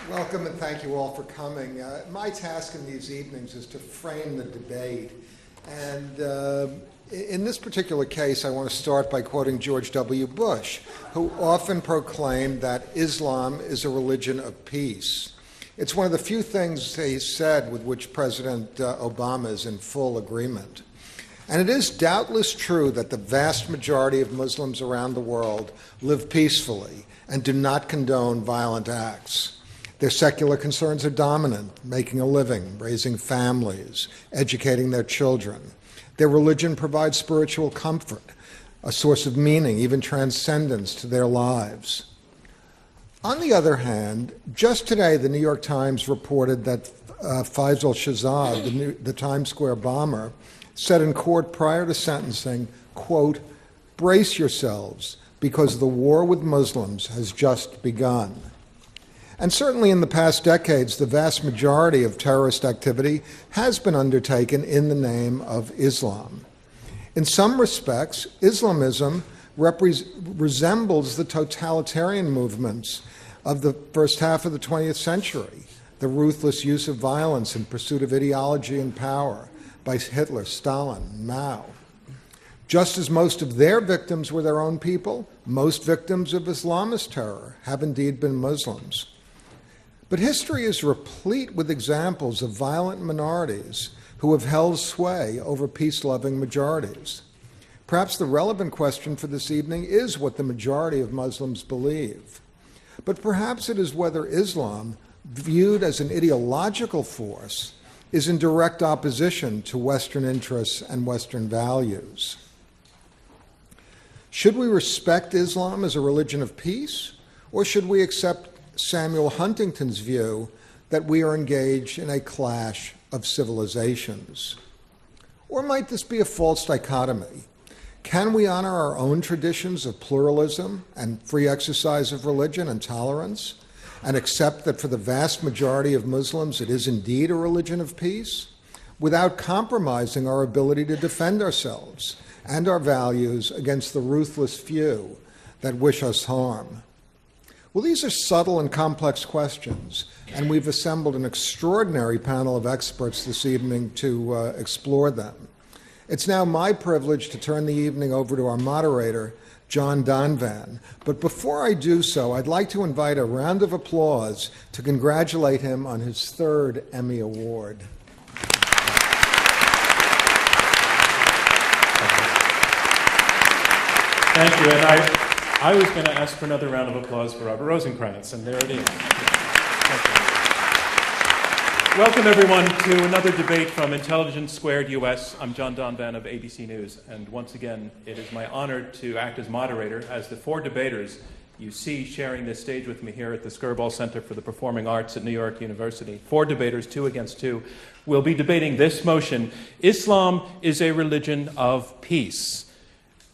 Welcome and thank you all for coming. My task in these evenings is to frame the debate. And in this particular case, I want to start by quoting George W. Bush, who often proclaimed that Islam is a religion of peace. It's one of the few things he said with which President Obama is in full agreement. And it is doubtless true that the vast majority of Muslims around the world live peacefully and do not condone violent acts. Their secular concerns are dominant, making a living, raising families, educating their children. Their religion provides spiritual comfort, a source of meaning, even transcendence to their lives. On the other hand, just today, the New York Times reported that Faisal Shahzad, the Times Square bomber, said in court prior to sentencing, quote, "Brace yourselves, because the war with Muslims has just begun." And certainly in the past decades, the vast majority of terrorist activity has been undertaken in the name of Islam. In some respects, Islamism resembles the totalitarian movements of the first half of the 20th century, the ruthless use of violence in pursuit of ideology and power by Hitler, Stalin, Mao. Just as most of their victims were their own people, most victims of Islamist terror have indeed been Muslims. But history is replete with examples of violent minorities who have held sway over peace-loving majorities. Perhaps the relevant question for this evening is what the majority of Muslims believe. But perhaps it is whether Islam, viewed as an ideological force, is in direct opposition to Western interests and Western values. Should we respect Islam as a religion of peace, or should we accept Samuel Huntington's view that we are engaged in a clash of civilizations? Or might this be a false dichotomy? Can we honor our own traditions of pluralism and free exercise of religion and tolerance, and accept that for the vast majority of Muslims it is indeed a religion of peace, without compromising our ability to defend ourselves and our values against the ruthless few that wish us harm? Well, these are subtle and complex questions, and we've assembled an extraordinary panel of experts this evening to explore them. It's now my privilege to turn the evening over to our moderator, John Donvan. But before I do so, I'd like to invite a round of applause to congratulate him on his third Emmy Award. Thank you. And I was going to ask for another round of applause for Robert Rosencrantz, and there it is. Welcome, everyone, to another debate from Intelligence Squared US. I'm John Donvan of ABC News, and once again, it is my honor to act as moderator as the four debaters you see sharing this stage with me here at the Skirball Center for the Performing Arts at New York University. Four debaters, 2 against 2, will be debating this motion: Islam is a religion of peace.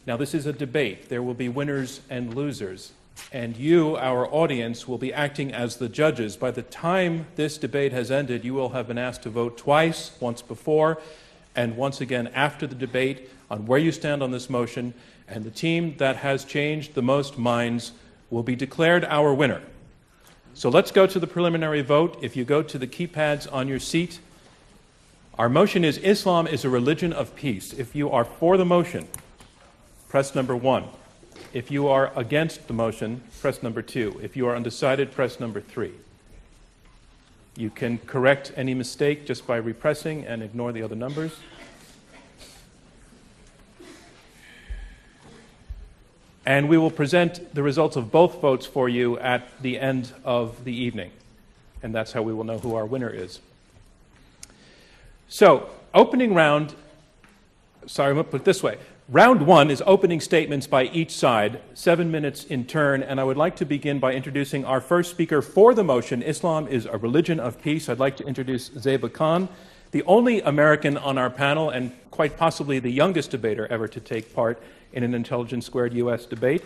Now, this is a debate. There will be winners and losers, and you, our audience, will be acting as the judges. By the time this debate has ended, you will have been asked to vote twice, once before and once again after the debate, on where you stand on this motion, and the team that has changed the most minds will be declared our winner. So let's go to the preliminary vote. If you go to the keypads on your seat, our motion is Islam is a religion of peace. If you are for the motion, press number 1. If you are against the motion, press number 2. If you are undecided, press number 3. You can correct any mistake just by repressing and ignore the other numbers. And we will present the results of both votes for you at the end of the evening. And that's how we will know who our winner is. So, opening round, I'm going to put it this way. Round 1 is opening statements by each side, 7 minutes in turn, and I would like to begin by introducing our first speaker for the motion, Islam is a religion of peace. I'd like to introduce Zeba Khan, the only American on our panel and quite possibly the youngest debater ever to take part in an Intelligence Squared US debate.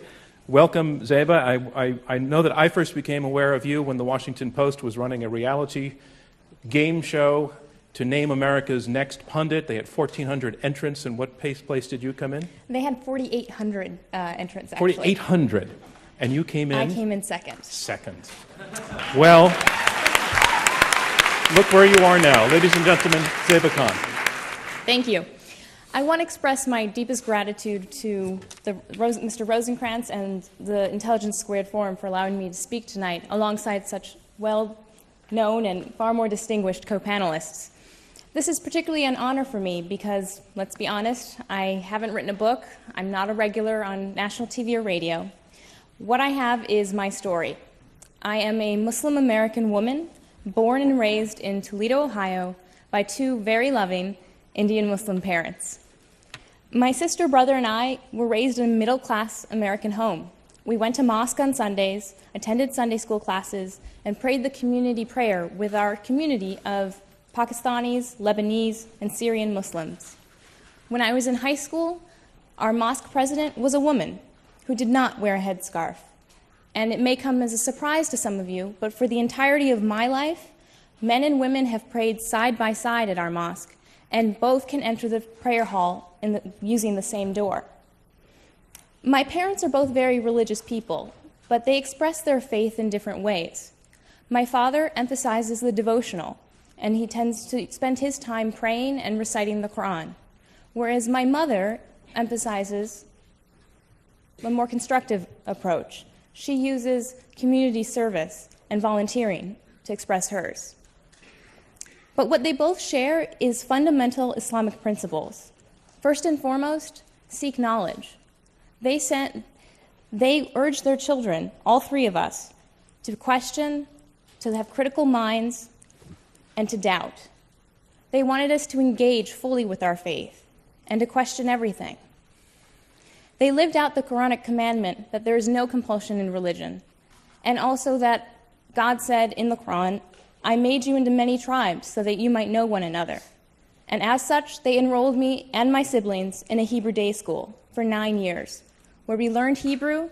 Welcome, Zeba. I know that I first became aware of you when the Washington Post was running a reality game show to name America's next pundit. They had 1,400 entrants, and what place did you come in? They had 4,800 entrants, actually. 4,800. And you came in? I came in second. Second. Well, look where you are now. Ladies and gentlemen, Zeba Khan. Thank you. I want to express my deepest gratitude to Mr. Rosencrantz and the Intelligence Squared Forum for allowing me to speak tonight alongside such well-known and far more distinguished co-panelists. This is particularly an honor for me because, let's be honest, I haven't written a book. I'm not a regular on national TV or radio. What I have is my story. I am a Muslim American woman born and raised in Toledo, Ohio, by two very loving Indian Muslim parents. My sister, brother, and I were raised in a middle-class American home. We went to mosque on Sundays, attended Sunday school classes, and prayed the community prayer with our community of Pakistanis, Lebanese, and Syrian Muslims. When I was in high school, our mosque president was a woman who did not wear a headscarf. And it may come as a surprise to some of you, but for the entirety of my life, men and women have prayed side by side at our mosque, and both can enter the prayer hall using the same door. My parents are both very religious people, but they express their faith in different ways. My father emphasizes the devotional, and he tends to spend his time praying and reciting the Quran, whereas my mother emphasizes a more constructive approach. She uses community service and volunteering to express hers. But what they both share is fundamental Islamic principles. First and foremost, seek knowledge. They urge their children, all three of us, to question, to have critical minds, and to doubt. They wanted us to engage fully with our faith and to question everything. They lived out the Quranic commandment that there is no compulsion in religion, and also that God said in the Quran, "I made you into many tribes so that you might know one another." And as such, they enrolled me and my siblings in a Hebrew day school for 9 years, where we learned Hebrew,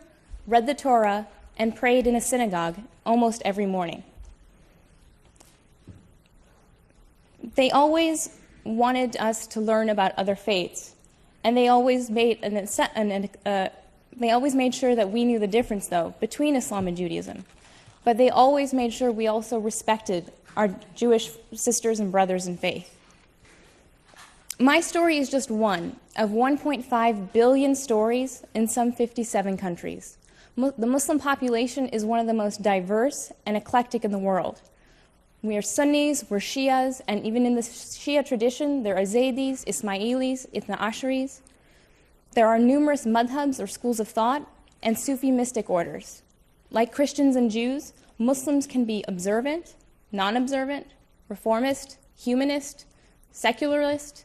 read the Torah, and prayed in a synagogue almost every morning. They always wanted us to learn about other faiths, and they always made sure that we knew the difference, though, between Islam and Judaism. But they always made sure we also respected our Jewish sisters and brothers in faith. My story is just one of 1.5 billion stories in some 57 countries. The Muslim population is one of the most diverse and eclectic in the world. We are Sunnis, we're Shias, and even in the Shia tradition, there are Zaydis, Ismailis, Ithna Asharis. There are numerous madhabs or schools of thought and Sufi mystic orders. Like Christians and Jews, Muslims can be observant, non-observant, reformist, humanist, secularist,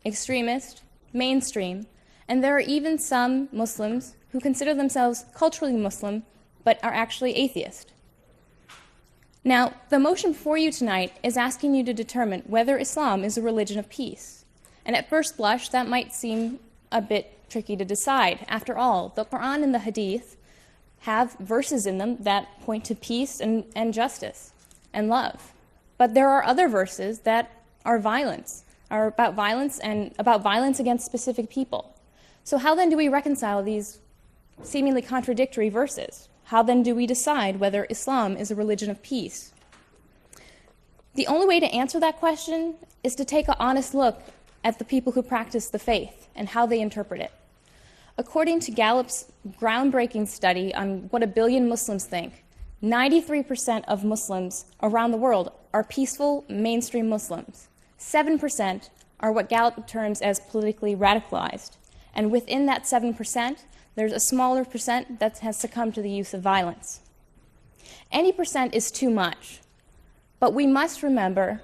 extremist, mainstream, and there are even some Muslims who consider themselves culturally Muslim but are actually atheist. Now, the motion before you tonight is asking you to determine whether Islam is a religion of peace. And at first blush, that might seem a bit tricky to decide. After all, the Quran and the Hadith have verses in them that point to peace and justice and love. But there are other verses that are about violence against specific people. So how then do we reconcile these seemingly contradictory verses? How then do we decide whether Islam is a religion of peace? The only way to answer that question is to take an honest look at the people who practice the faith and how they interpret it. According to Gallup's groundbreaking study on what 1 billion Muslims think, 93% of Muslims around the world are peaceful mainstream Muslims. 7% are what Gallup terms as politically radicalized. And within that 7%, there's a smaller percent that has succumbed to the use of violence. Any percent is too much, but we must remember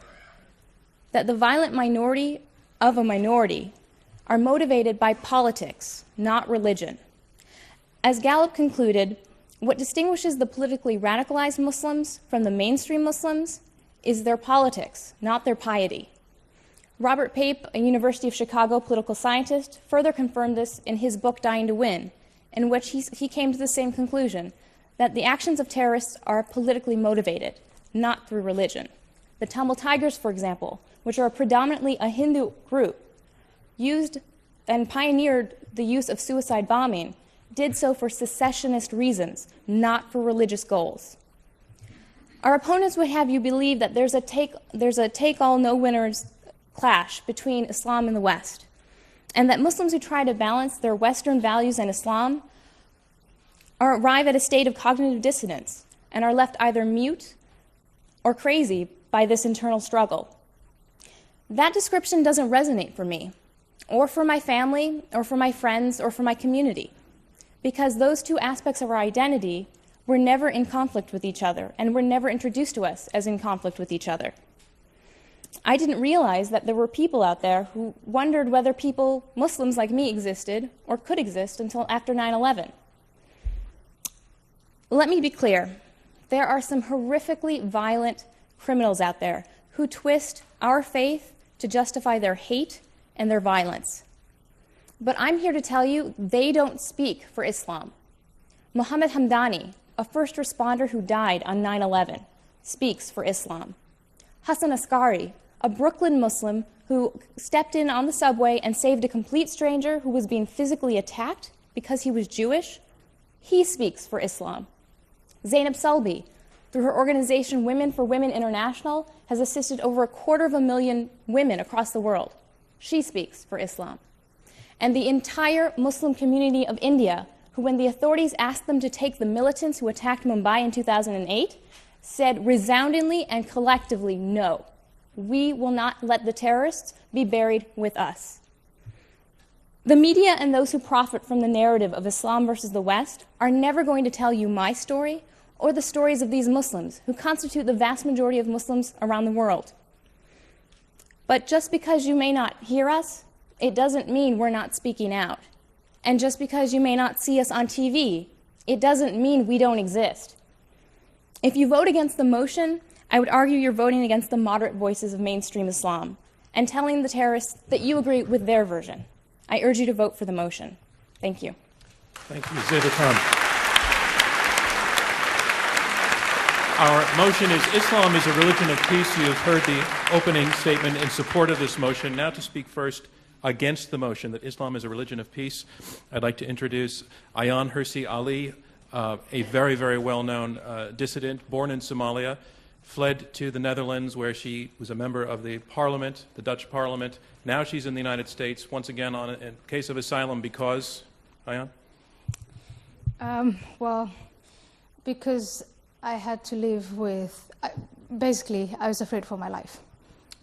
that the violent minority of a minority are motivated by politics, not religion. As Gallup concluded, what distinguishes the politically radicalized Muslims from the mainstream Muslims is their politics, not their piety. Robert Pape, a University of Chicago political scientist, further confirmed this in his book Dying to Win, in which he came to the same conclusion, that the actions of terrorists are politically motivated, not through religion. The Tamil Tigers, for example, which are predominantly a Hindu group, used and pioneered the use of suicide bombing, did so for secessionist reasons, not for religious goals. Our opponents would have you believe that there's a take-all, no-winners clash between Islam and the West, and that Muslims who try to balance their Western values and Islam arrive at a state of cognitive dissonance and are left either mute or crazy by this internal struggle. That description doesn't resonate for me, or for my family, or for my friends, or for my community, because those two aspects of our identity were never in conflict with each other and were never introduced to us as in conflict with each other. I didn't realize that there were people out there who wondered whether Muslims like me existed or could exist until after 9/11. Let me be clear. There are some horrifically violent criminals out there who twist our faith to justify their hate and their violence. But I'm here to tell you they don't speak for Islam. Mohammed Hamdani, a first responder who died on 9/11, speaks for Islam. Hassan Askari, a Brooklyn Muslim who stepped in on the subway and saved a complete stranger who was being physically attacked because he was Jewish, he speaks for Islam. Zainab Sulby, through her organization Women for Women International, has assisted over 250,000 women across the world. She speaks for Islam. And the entire Muslim community of India, who, when the authorities asked them to take the militants who attacked Mumbai in 2008, said resoundingly and collectively, no, we will not let the terrorists be buried with us. The media and those who profit from the narrative of Islam versus the West are never going to tell you my story or the stories of these Muslims who constitute the vast majority of Muslims around the world. But just because you may not hear us, it doesn't mean we're not speaking out. And just because you may not see us on TV, it doesn't mean we don't exist. If you vote against the motion, I would argue you're voting against the moderate voices of mainstream Islam and telling the terrorists that you agree with their version. I urge you to vote for the motion. Thank you. Thank you, Zayda Khan. Our motion is Islam is a religion of peace. You have heard the opening statement in support of this motion. Now to speak first against the motion that Islam is a religion of peace, I'd like to introduce Ayaan Hirsi Ali, a very, very well-known dissident, born in Somalia, fled to the Netherlands where she was a member of the parliament, the Dutch parliament. Now she's in the United States, once again on a case of asylum because, Ayaan? Well, because I had to live with, basically, I was afraid for my life.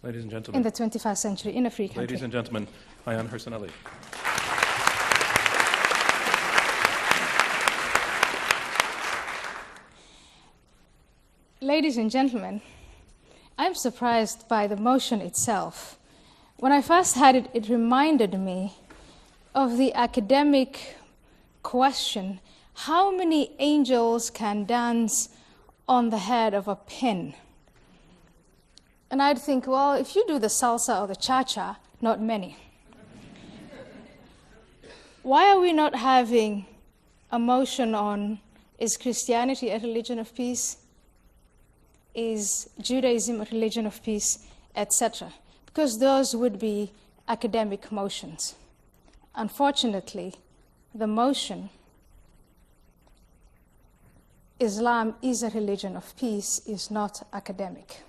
Ladies and gentlemen. In the 21st century, in a free country. Ladies and gentlemen, Ayaan Hirsi Ali. Ladies and gentlemen, I'm surprised by the motion itself. When I first had it, it reminded me of the academic question, how many angels can dance on the head of a pin? And I'd think, well, if you do the salsa or the cha-cha, not many. Why are we not having a motion on, is Christianity a religion of peace? Is Judaism a religion of peace, etc.? Because those would be academic motions. Unfortunately, the motion, Islam is a religion of peace, is not academic.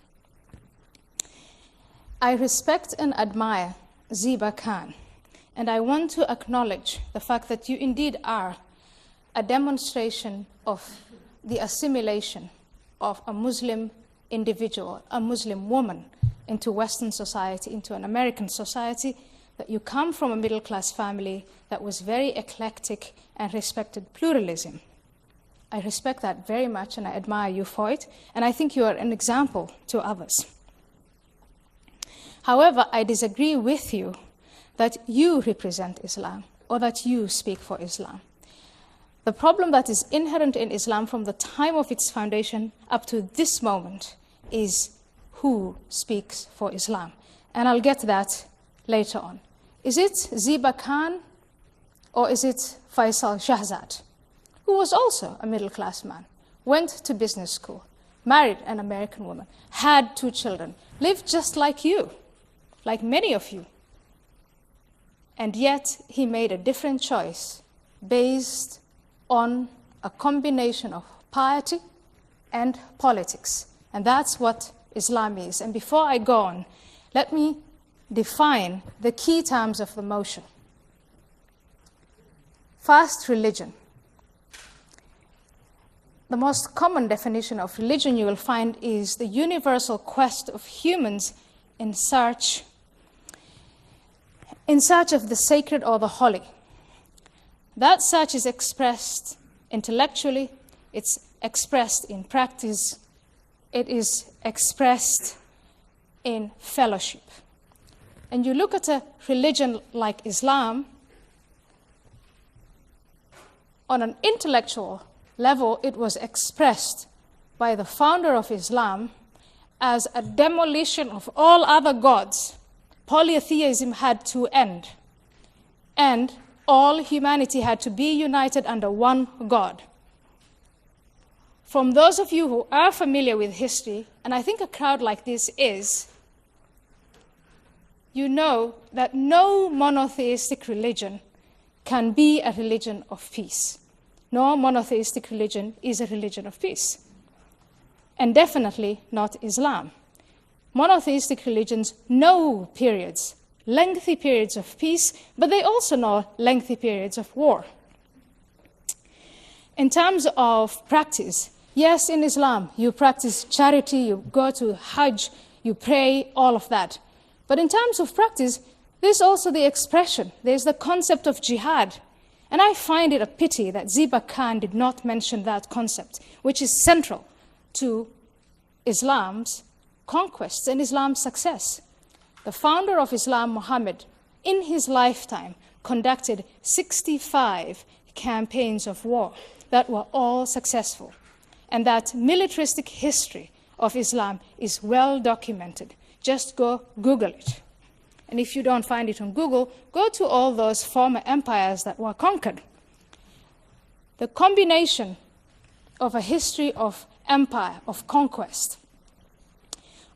I respect and admire Ziba Khan, and I want to acknowledge the fact that you indeed are a demonstration of the assimilation of a Muslim individual, a Muslim woman, into Western society, into an American society, that you come from a middle-class family that was very eclectic and respected pluralism. I respect that very much, and I admire you for it, and I think you are an example to others. However, I disagree with you that you represent Islam or that you speak for Islam. The problem that is inherent in Islam from the time of its foundation up to this moment is who speaks for Islam. And I'll get to that later on. Is it Ziba Khan or is it Faisal Shahzad, who was also a middle-class man, went to business school, married an American woman, had 2 children, lived just like you, like many of you. And yet he made a different choice based on a combination of piety and politics. And that's what Islam is. And before I go on, let me define the key terms of the motion. First, religion. The most common definition of religion you will find is the universal quest of humans in search of the sacred or the holy. That search is expressed intellectually, it's expressed in practice, it is expressed in fellowship. And you look at a religion like Islam, on an intellectual level, it was expressed by the founder of Islam as a demolition of all other gods. Polytheism had to end, and all humanity had to be united under one God. From those of you who are familiar with history, and I think a crowd like this is, you know that no monotheistic religion can be a religion of peace. No monotheistic religion is a religion of peace. And definitely not Islam. Monotheistic religions know periods, lengthy periods of peace, but they also know lengthy periods of war. In terms of practice, yes, in Islam, you practice charity, you go to Hajj, you pray, all of that. But in terms of practice, there's also the expression, there's the concept of jihad. And I find it a pity that Ziba Khan did not mention that concept, which is central to Islam's conquests and Islam's success. The founder of Islam, Muhammad, in his lifetime, conducted 65 campaigns of war that were all successful. And that militaristic history of Islam is well documented. Just go Google it. And if you don't find it on Google, go to all those former empires that were conquered. The combination of a history of empire, of conquest,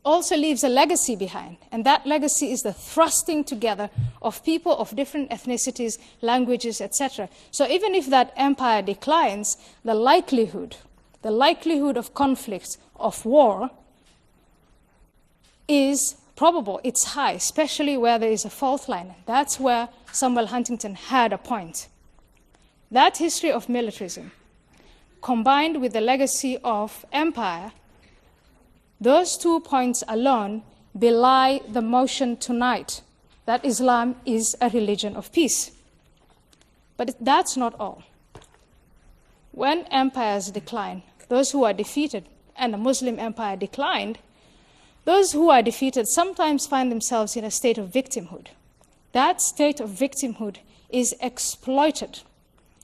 also leaves a legacy behind. And that legacy is the thrusting together of people of different ethnicities, languages, etc. So even if that empire declines, the likelihood of conflict, of war, is probable, it's high, especially where there is a fault line. That's where Samuel Huntington had a point. That history of militarism, combined with the legacy of empire, those 2 points alone belie the motion tonight that Islam is a religion of peace. But that's not all. When empires decline, those who are defeated, and the Muslim empire declined, those who are defeated sometimes find themselves in a state of victimhood. That state of victimhood is exploited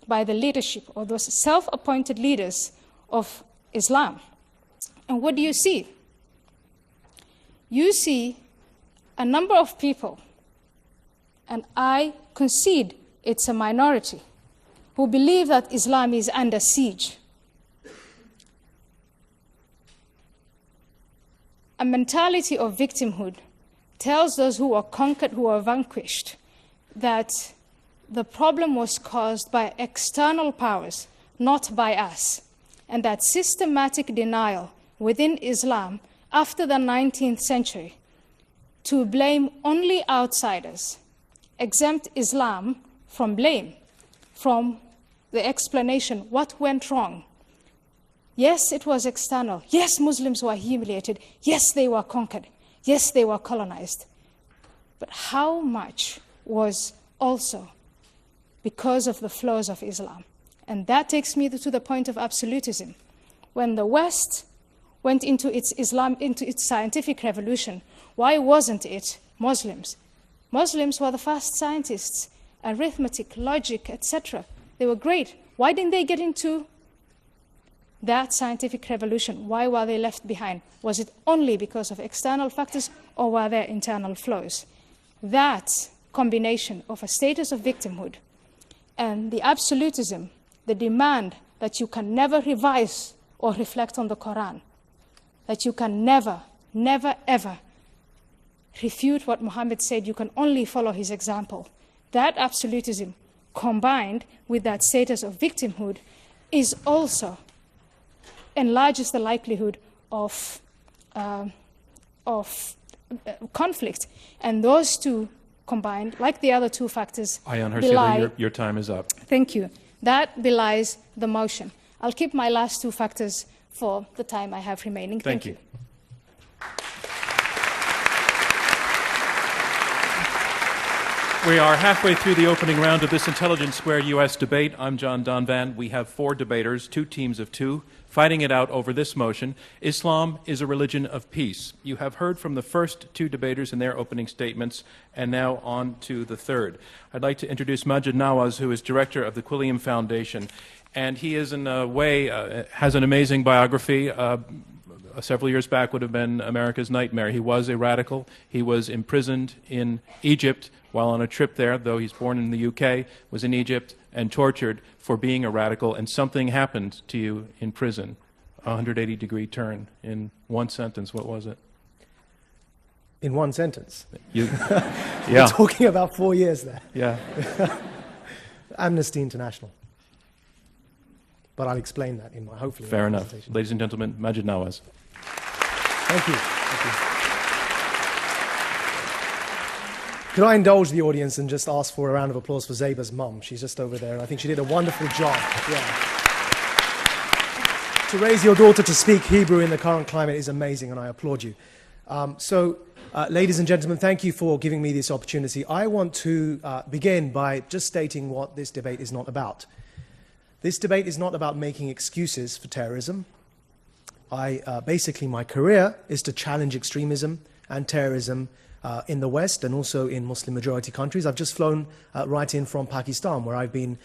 by the leadership or those self-appointed leaders of Islam. And what do you see? You see a number of people, and I concede it's a minority, who believe that Islam is under siege. A mentality of victimhood tells those who are conquered, who are vanquished, that the problem was caused by external powers, not by us, and that systematic denial within Islam after the 19th century to blame only outsiders, exempt Islam from blame, from the explanation, what went wrong. Yes, it was external. Yes, Muslims were humiliated. Yes, they were conquered. Yes, they were colonized. But how much was also because of the flaws of Islam? And that takes me to the point of absolutism. When the West went into its scientific revolution, why wasn't it Muslims? Muslims were the first scientists, arithmetic, logic, etc. They were great. Why didn't they get into that scientific revolution? Why were they left behind? Was it only because of external factors, or were there internal flaws? That combination of a status of victimhood and the absolutism, the demand that you can never revise or reflect on the Quran, that you can never, ever refute what Muhammad said, you can only follow his example. That absolutism, combined with that status of victimhood, is also enlarges the likelihood of conflict. And those two combined, like the other two factors, Ayaan belie... Hirsi, your time is up. Thank you. That belies the motion. I'll keep my last two factors for the time I have remaining. Thank you. We are halfway through the opening round of this Intelligence Squared U.S. debate. I'm John Donvan. We have 4 debaters, 2 teams of 2, fighting it out over this motion: Islam is a religion of peace. You have heard from the first 2 debaters in their opening statements, and now on to the third. I'd like to introduce Majid Nawaz, who is director of the Quilliam Foundation, and he is, in a way, has an amazing biography. Several years back would have been America's nightmare. He was a radical. He was imprisoned in Egypt while on a trip there, though he's born in the UK, was in Egypt and tortured for being a radical, and something happened to you in prison. A 180-degree turn in one sentence. What was it? In one sentence? Yeah. We're talking about 4 years there. Yeah. Amnesty International. But I'll explain that in my, hopefully. Fair enough. Ladies and gentlemen, Majid Nawaz. Thank you. Thank you. Could I indulge the audience and just ask for a round of applause for Zeba's mum? She's just over there. I think she did a wonderful job. Yeah. To raise your daughter to speak Hebrew in the current climate is amazing, and I applaud you. Ladies and gentlemen, thank you for giving me this opportunity. I want to begin by just stating what this debate is not about. This debate is not about making excuses for terrorism. Basically, my career is to challenge extremism and terrorism in the West and also in Muslim-majority countries. I've just flown right in from Pakistan, where I've been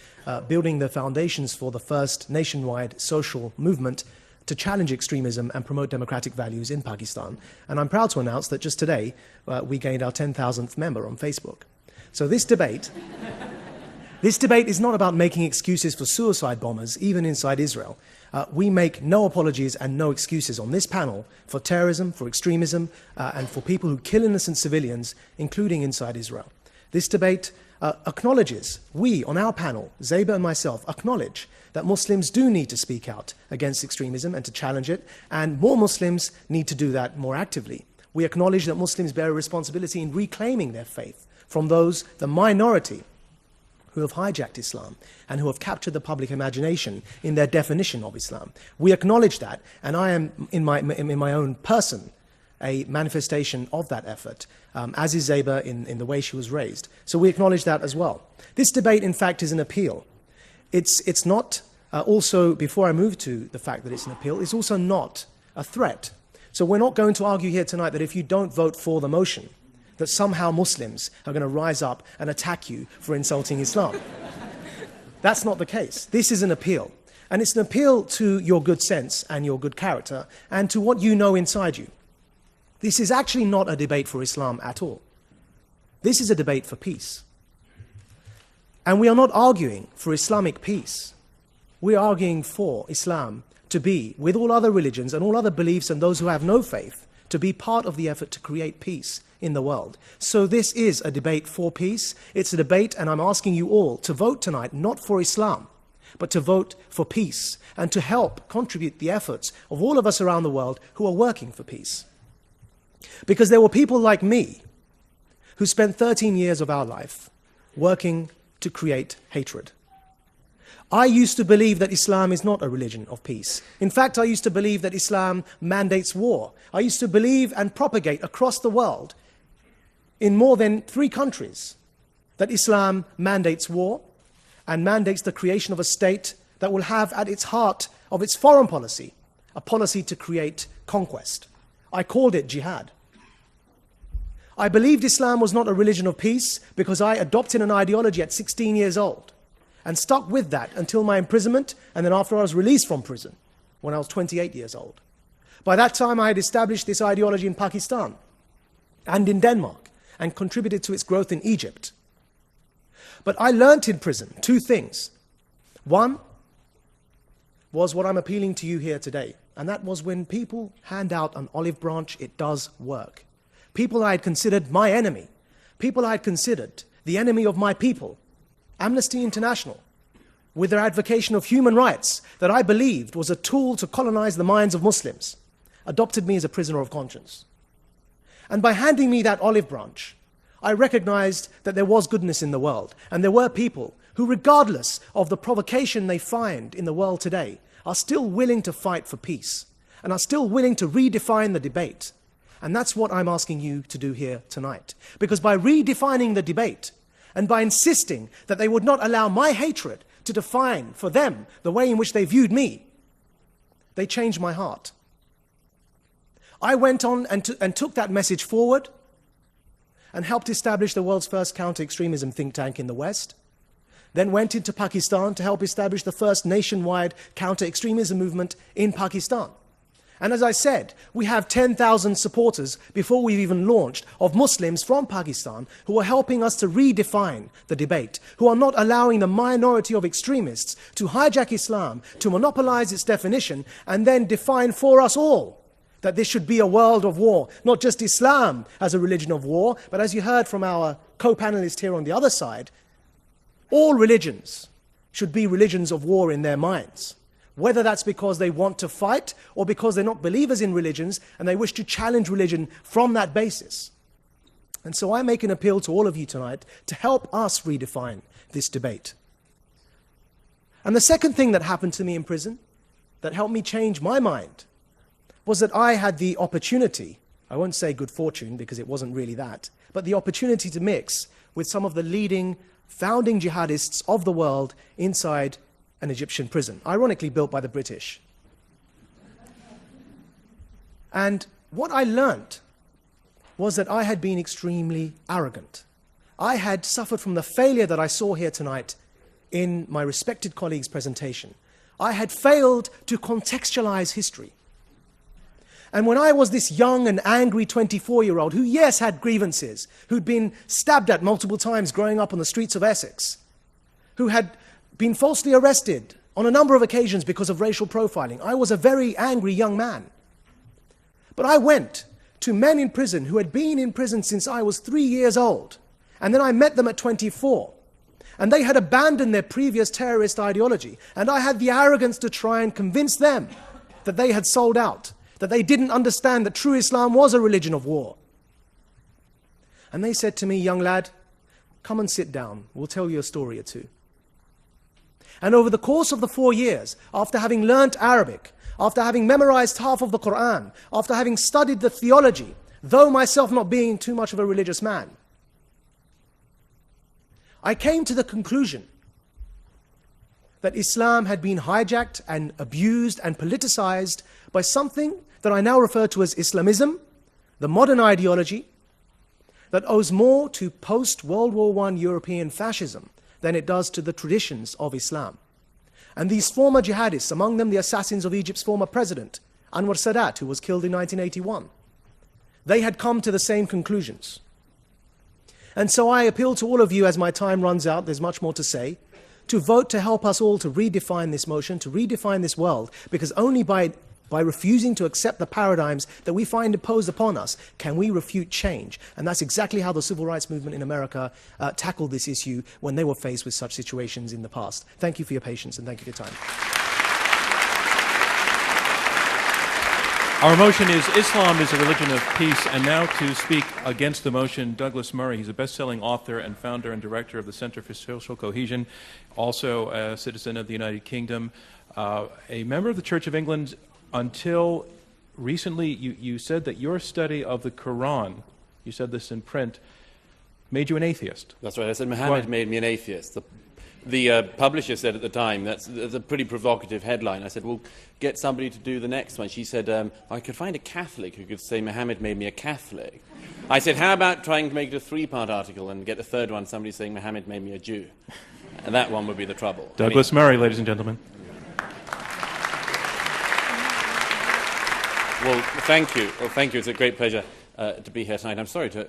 building the foundations for the first nationwide social movement to challenge extremism and promote democratic values in Pakistan. And I'm proud to announce that just today, we gained our 10,000th member on Facebook. So this debate is not about making excuses for suicide bombers, even inside Israel. We make no apologies and no excuses on this panel for terrorism, for extremism, and for people who kill innocent civilians, including inside Israel. This debate acknowledges, we on our panel, Zeba and myself, acknowledge that Muslims do need to speak out against extremism and to challenge it, and more Muslims need to do that more actively. We acknowledge that Muslims bear a responsibility in reclaiming their faith from those, the minority, who have hijacked Islam and who have captured the public imagination in their definition of Islam. We acknowledge that, and I am, in my own person, a manifestation of that effort, as is Zeba in the way she was raised. So we acknowledge that as well. This debate, in fact, is an appeal. It's not, also, before I move to the fact that it's an appeal, it's also not a threat. So we're not going to argue here tonight that if you don't vote for the motion, that somehow Muslims are going to rise up and attack you for insulting Islam. That's not the case. This is an appeal. And it's an appeal to your good sense and your good character and to what you know inside you. This is actually not a debate for Islam at all. This is a debate for peace. And we are not arguing for Islamic peace. We are arguing for Islam to be, with all other religions and all other beliefs and those who have no faith, to be part of the effort to create peace in the world. So this is a debate for peace. It's a debate, and I'm asking you all to vote tonight, not for Islam, but to vote for peace and to help contribute the efforts of all of us around the world who are working for peace. Because there were people like me who spent 13 years of our life working to create hatred. I used to believe that Islam is not a religion of peace. In fact, I used to believe that Islam mandates war. I used to believe and propagate across the world, in more than 3 countries, that Islam mandates war and mandates the creation of a state that will have at its heart of its foreign policy a policy to create conquest. I called it jihad. I believed Islam was not a religion of peace because I adopted an ideology at 16 years old and stuck with that until my imprisonment, and then after I was released from prison when I was 28 years old. By that time, I had established this ideology in Pakistan and in Denmark and contributed to its growth in Egypt. But I learnt in prison 2 things. One was what I'm appealing to you here today, and that was when people hand out an olive branch, it does work. People I had considered my enemy, people I had considered the enemy of my people, Amnesty International, with their advocation of human rights that I believed was a tool to colonize the minds of Muslims. adopted me as a prisoner of conscience. And by handing me that olive branch, I recognized that there was goodness in the world, and there were people who, regardless of the provocation they find in the world today, are still willing to fight for peace, and are still willing to redefine the debate. And that's what I'm asking you to do here tonight. Because by redefining the debate, and by insisting that they would not allow my hatred to define for them the way in which they viewed me, they changed my heart. I went on and took that message forward and helped establish the world's first counter-extremism think tank in the West, then went into Pakistan to help establish the first nationwide counter-extremism movement in Pakistan. And as I said, we have 10,000 supporters before we've even launched of Muslims from Pakistan who are helping us to redefine the debate, who are not allowing the minority of extremists to hijack Islam, to monopolize its definition, and then define for us all that this should be a world of war, not just Islam as a religion of war, but as you heard from our co-panelist here on the other side, all religions should be religions of war in their minds. Whether that's because they want to fight or because they're not believers in religions and they wish to challenge religion from that basis. And so I make an appeal to all of you tonight to help us redefine this debate. And the second thing that happened to me in prison that helped me change my mind was that I had the opportunity, I won't say good fortune because it wasn't really that, but the opportunity to mix with some of the leading founding jihadists of the world inside an Egyptian prison, ironically built by the British. And what I learned was that I had been extremely arrogant. I had suffered from the failure that I saw here tonight in my respected colleague's presentation. I had failed to contextualize history. And when I was this young and angry 24-year-old who, yes, had grievances, who'd been stabbed at multiple times growing up on the streets of Essex, who had been falsely arrested on a number of occasions because of racial profiling, I was a very angry young man. But I went to men in prison who had been in prison since I was 3 years old, and then I met them at 24. And they had abandoned their previous terrorist ideology, and I had the arrogance to try and convince them that they had sold out, that they didn't understand that true Islam was a religion of war. And they said to me, young lad, come and sit down, we'll tell you a story or two. And over the course of the 4 years, after having learnt Arabic, after having memorized half of the Quran, after having studied the theology, though myself not being too much of a religious man, I came to the conclusion that Islam had been hijacked and abused and politicized by something that I now refer to as Islamism, the modern ideology that owes more to post-World War I European fascism than it does to the traditions of Islam. And these former jihadists, among them the assassins of Egypt's former president, Anwar Sadat, who was killed in 1981, they had come to the same conclusions. And so I appeal to all of you as my time runs out, there's much more to say, to vote to help us all to redefine this motion, to redefine this world, because only by refusing to accept the paradigms that we find imposed upon us can we refute change. And that's exactly how the civil rights movement in America tackled this issue when they were faced with such situations in the past. Thank you for your patience and thank you for your time. Our motion is Islam is a religion of peace. And now to speak against the motion, Douglas Murray. He's a best-selling author and founder and director of the Center for Social Cohesion, also a citizen of the United Kingdom, a member of the Church of England. Until recently, you said that your study of the Quran, you said this in print, made you an atheist. That's right. I said Muhammad made me an atheist. The publisher said at the time, that's a pretty provocative headline. I said, well, get somebody to do the next one. She said, I could find a Catholic who could say Muhammad made me a Catholic. I said, how about trying to make it a three-part article and get the third one, somebody saying Muhammad made me a Jew? And that one would be the trouble. Douglas Murray, ladies and gentlemen. Well, thank you. Well, thank you. It's a great pleasure to be here tonight. I'm sorry to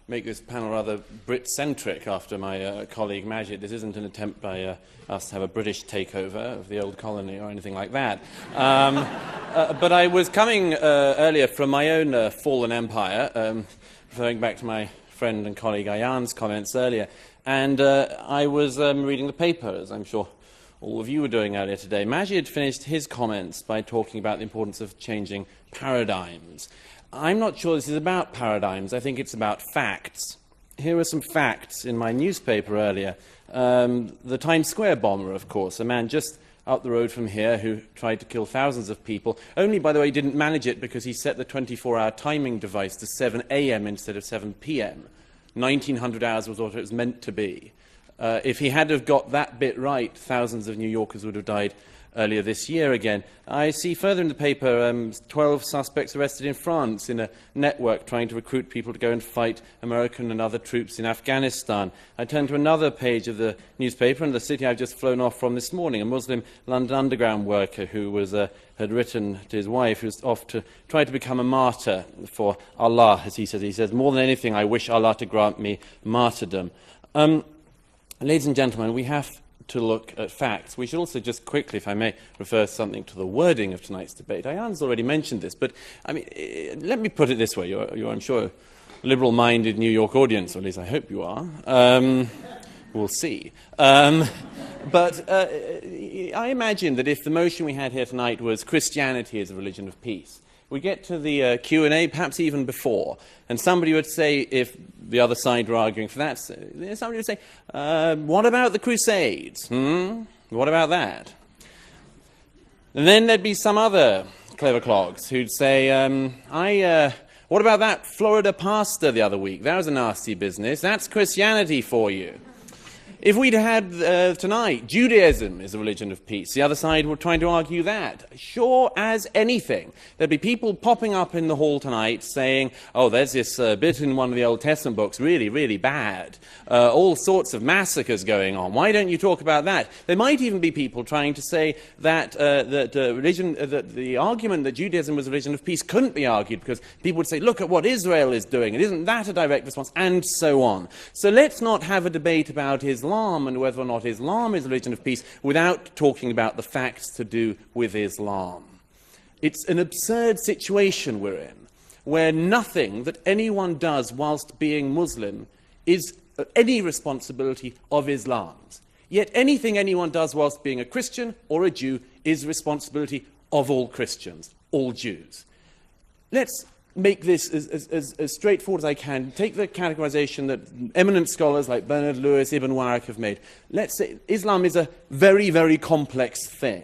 make this panel rather Brit-centric after my colleague Majid. This isn't an attempt by us to have a British takeover of the old colony or anything like that. But I was coming earlier from my own fallen empire, referring back to my friend and colleague Ayan's comments earlier, and I was reading the paper, as I'm sure all of you were doing earlier today. Majid finished his comments by talking about the importance of changing paradigms. I'm not sure this is about paradigms. I think it's about facts. Here are some facts in my newspaper earlier. The Times Square bomber, of course, a man just up the road from here who tried to kill thousands of people. Only, by the way, didn't manage it because he set the 24-hour timing device to 7 a.m. instead of 7 p.m. 1900 hours was what it was meant to be. If he had have got that bit right, thousands of New Yorkers would have died earlier this year again. I see further in the paper 12 suspects arrested in France in a network trying to recruit people to go and fight American and other troops in Afghanistan. I turn to another page of the newspaper, and the city I've just flown off from this morning, a Muslim London Underground worker who was, had written to his wife, who was off to try to become a martyr for Allah, as he says. He says, more than anything, I wish Allah to grant me martyrdom. Ladies and gentlemen, we have to look at facts. We should also just quickly, if I may, refer something to the wording of tonight's debate. Ayan's already mentioned this, but I mean, let me put it this way. You're I'm sure, a liberal-minded New York audience, or at least I hope you are. We'll see. But I imagine that if the motion we had here tonight was Christianity is a religion of peace, we get to the Q&A, perhaps even before, and somebody would say, if the other side were arguing for that, somebody would say, what about the Crusades? What about that? And then there'd be some other clever clogs who'd say, what about that Florida pastor the other week? That was a nasty business. That's Christianity for you. If we'd had tonight, Judaism is a religion of peace, the other side were trying to argue that. Sure as anything. There'd be people popping up in the hall tonight saying, oh, there's this bit in one of the Old Testament books, really, really bad. All sorts of massacres going on. Why don't you talk about that? There might even be people trying to say that, that the argument that Judaism was a religion of peace couldn't be argued because people would say, look at what Israel is doing, and isn't that a direct response, and so on. So let's not have a debate about Islam and whether or not Islam is a religion of peace without talking about the facts to do with Islam. It's an absurd situation we're in, where nothing that anyone does whilst being Muslim is any responsibility of Islam's. Yet anything anyone does whilst being a Christian or a Jew is responsibility of all Christians, all Jews. Let's make this as straightforward as I can. Take the categorization that eminent scholars like Bernard Lewis, Ibn Waraq have made. Let's say Islam is a very, very complex thing.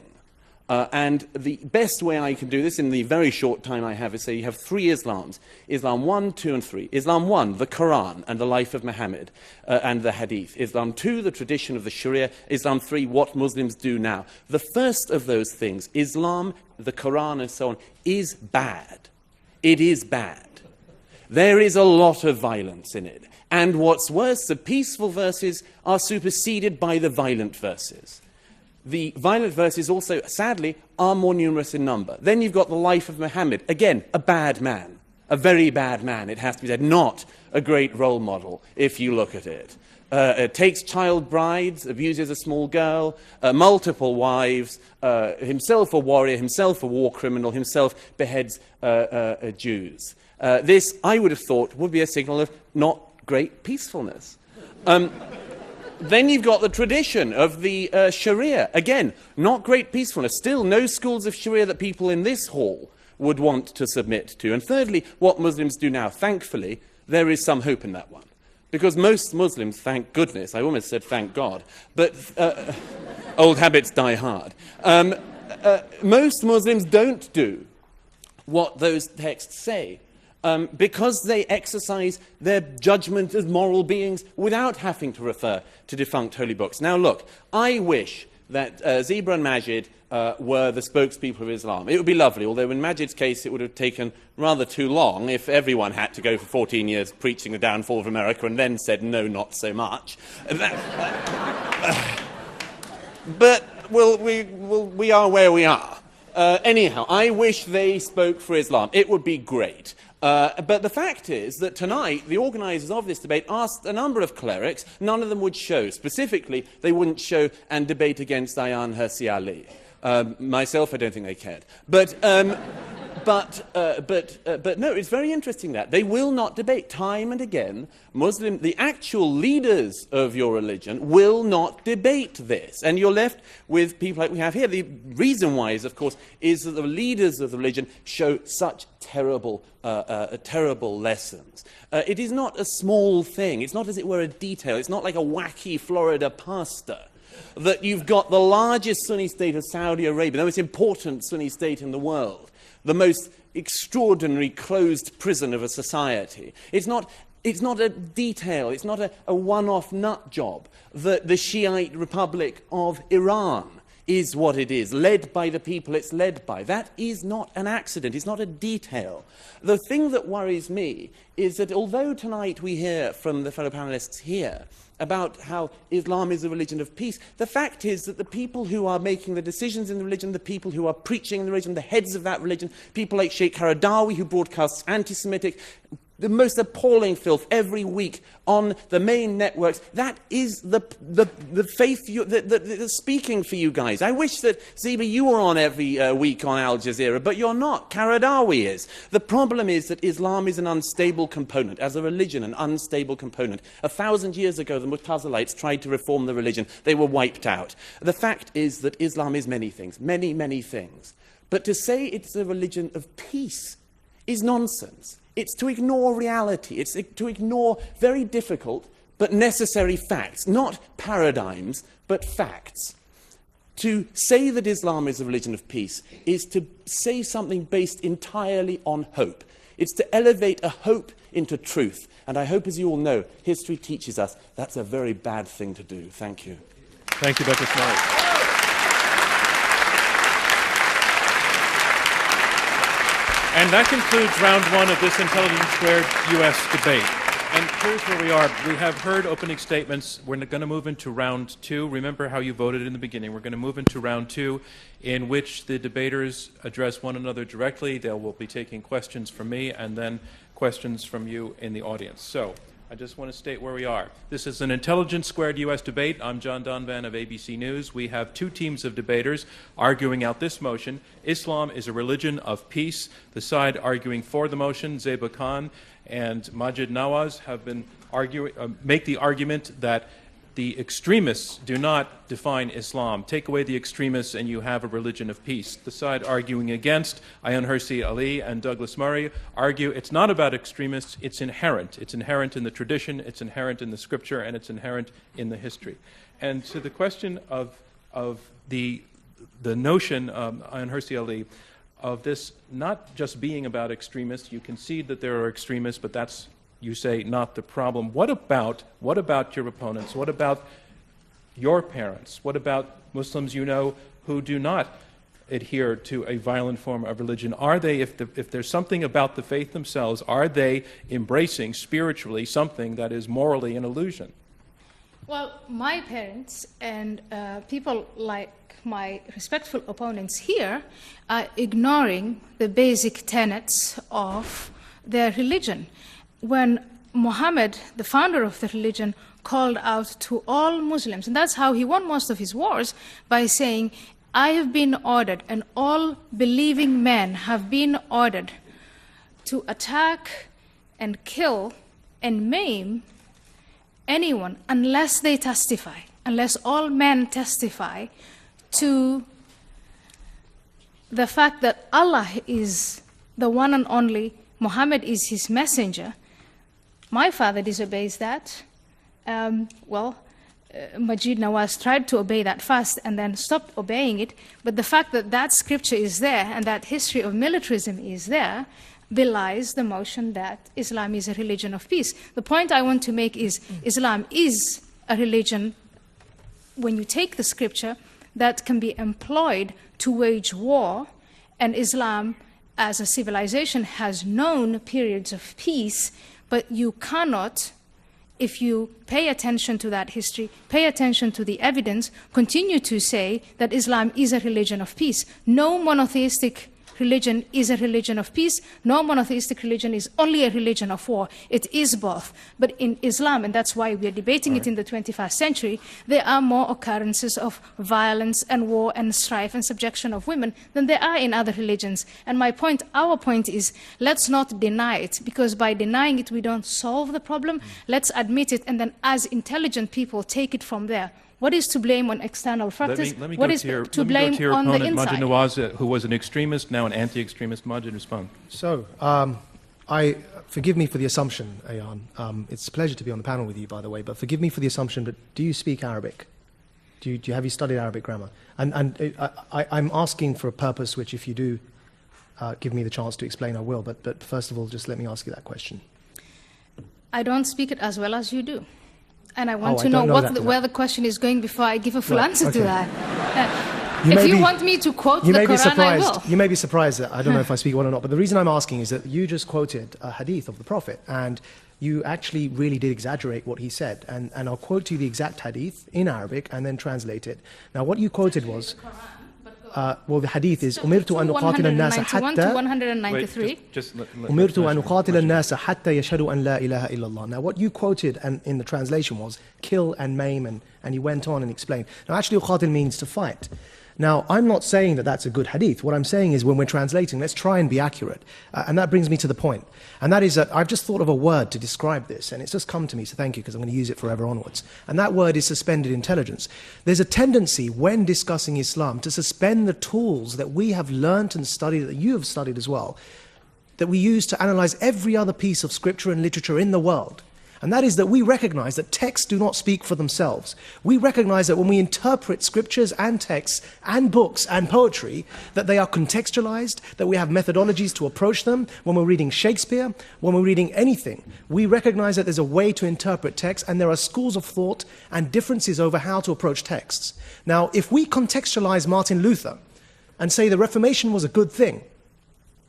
And the best way I can do this in the very short time I have is say you have 3 Islams. Islam 1, 2, and 3. Islam 1, the Quran and the life of Muhammad and the Hadith. Islam 2, the tradition of the Sharia. Islam 3, what Muslims do now. The first of those things, Islam, the Quran, and so on, is bad. It is bad. There is a lot of violence in it. And what's worse, the peaceful verses are superseded by the violent verses. The violent verses also, sadly, are more numerous in number. Then you've got the life of Muhammad. Again, a bad man. A very bad man, it has to be said. Not a great role model, if you look at it. Takes child brides, abuses a small girl, multiple wives, himself a warrior, himself a war criminal, himself beheads Jews. This, I would have thought, would be a signal of not great peacefulness. Then you've got the tradition of the Sharia. Again, not great peacefulness. Still, no schools of Sharia that people in this hall would want to submit to. And thirdly, what Muslims do now. Thankfully, there is some hope in that one. Because most Muslims, thank goodness, I almost said thank God, but old habits die hard. Most Muslims don't do what those texts say because they exercise their judgment as moral beings without having to refer to defunct holy books. Now look, I wish that Zebra and Majid were the spokespeople of Islam. It would be lovely, although in Majid's case it would have taken rather too long if everyone had to go for 14 years preaching the downfall of America and then said, no, not so much. But we are where we are. Anyhow, I wish they spoke for Islam. It would be great. But the fact is that tonight, the organisers of this debate asked a number of clerics. None of them would show. Specifically, they wouldn't show and debate against Ayan Hirsi Ali. Myself, I don't think they cared. But But no, it's very interesting that they will not debate. Time and again, the actual leaders of your religion will not debate this. And you're left with people like we have here. The reason why is, of course, is that the leaders of the religion show such terrible lessons. It is not a small thing. It's not, as it were, a detail. It's not like a wacky Florida pastor that you've got the largest Sunni state of Saudi Arabia, the most important Sunni state in the world, the most extraordinary closed prison of a society. It's not a detail. It's not a one-off nut job. The Shiite Republic of Iran is what it is, led by the people it's led by. That is not an accident. It's not a detail. The thing that worries me is that although tonight we hear from the fellow panelists here about how Islam is a religion of peace, the fact is that the people who are making the decisions in the religion, the people who are preaching the religion, the heads of that religion, people like Sheikh Qaradawi, who broadcasts anti-Semitic, the most appalling filth every week on the main networks, that is the faith that's speaking for you guys. I wish that, Ziba, you were on every week on Al Jazeera, but you're not. Qaradawi is. The problem is that Islam is an unstable component. As a religion, an unstable component. 1,000 years ago, the Mu'tazilites tried to reform the religion. They were wiped out. The fact is that Islam is many things, many, many things. But to say it's a religion of peace is nonsense. It's to ignore reality. It's to ignore very difficult but necessary facts, not paradigms, but facts. To say that Islam is a religion of peace is to say something based entirely on hope. It's to elevate a hope into truth. And I hope, as you all know, history teaches us that's a very bad thing to do. Thank you. Thank you, Dr. Smart. And that concludes round one of this Intelligence Squared U.S. debate. And here's where we are. We have heard opening statements. We're going to move into round two. Remember how you voted in the beginning. We're going to move into round two, in which the debaters address one another directly. They will be taking questions from me and then questions from you in the audience. So I just want to state where we are. This is an Intelligence Squared U.S. debate. I'm John Donvan of ABC News. We have two teams of debaters arguing out this motion. Islam is a religion of peace. The side arguing for the motion, Zeba Khan and Majid Nawaz, have been make the argument that the extremists do not define Islam. Take away the extremists and you have a religion of peace. The side arguing against, Ayaan Hirsi Ali and Douglas Murray, argue it's not about extremists, it's inherent. It's inherent in the tradition, it's inherent in the scripture, and it's inherent in the history. And to the question of the notion, Ayaan Hirsi Ali, of this not just being about extremists, you concede that there are extremists, but that's, you say, not the problem. What about your opponents? What about your parents? What about Muslims you know who do not adhere to a violent form of religion? Are they, if there's something about the faith themselves, are they embracing spiritually something that is morally an illusion? Well, my parents and people like my respectful opponents here are ignoring the basic tenets of their religion. When Muhammad, the founder of the religion, called out to all Muslims, and that's how he won most of his wars, by saying, I have been ordered, and all believing men have been ordered to attack and kill and maim anyone unless they testify, unless all men testify to the fact that Allah is the one and only, Muhammad is his messenger. My father disobeys that. Majid Nawaz tried to obey that first and then stopped obeying it. But the fact that that scripture is there and that history of militarism is there belies the notion that Islam is a religion of peace. The point I want to make is Islam is a religion, when you take the scripture, that can be employed to wage war, and Islam as a civilization has known periods of peace, but you cannot, if you pay attention to that history, pay attention to the evidence, continue to say that Islam is a religion of peace. No monotheistic religion is a religion of peace. No monotheistic religion is only a religion of war. It is both. But in Islam, and that's why we are debating it in the 21st century, there are more occurrences of violence and war and strife and subjection of women than there are in other religions. And my point, our point is, let's not deny it, because by denying it, we don't solve the problem. Let's admit it, and then as intelligent people, take it from there. What is to blame on external factors? Let me What go is to your, to let me blame go to your on the opponent, Majid inside? Nawaz, who was an extremist, now an anti-extremist. Majid, respond. So, forgive me for the assumption, Ayan. It's a pleasure to be on the panel with you, by the way, but forgive me for the assumption, but do you speak Arabic? Have you studied Arabic grammar? And I'm asking for a purpose which, if you do give me the chance to explain, I will. But first of all, just let me ask you that question. I don't speak it as well as you do. And I want I to know, don't know where the question is going before I give a full Right, answer to okay. that. You If may you be- want me to quote the You may be Quran, I surprised. will. You may be surprised that I don't know if I speak well or not. But the reason I'm asking is that you just quoted a hadith of the Prophet, and you actually really did exaggerate what he said. And I'll quote to you the exact hadith in Arabic and then translate it. Now, what you quoted was, well, the hadith is "Umirtu an uqatil an-nas 191 to hatta." 193. Wait, just let أمرت أن Majid أقاتل الناس حتى يشهدوا أن لا إله إلا الله. Now, what you quoted and in the translation was kill and maim, and he went on and explained. Now, actually, uqatil means to fight. Now, I'm not saying that that's a good hadith. What I'm saying is when we're translating, let's try and be accurate. And that brings me to the point. And that is that I've just thought of a word to describe this, and it's just come to me, so thank you, because I'm going to use it forever onwards. And that word is suspended intelligence. There's a tendency when discussing Islam to suspend the tools that we have learnt and studied, that you have studied as well, that we use to analyze every other piece of scripture and literature in the world. And that is that we recognize that texts do not speak for themselves. We recognize that when we interpret scriptures and texts and books and poetry, that they are contextualized, that we have methodologies to approach them. When we're reading Shakespeare, when we're reading anything, we recognize that there's a way to interpret text, and there are schools of thought and differences over how to approach texts. Now, if we contextualize Martin Luther and say the Reformation was a good thing,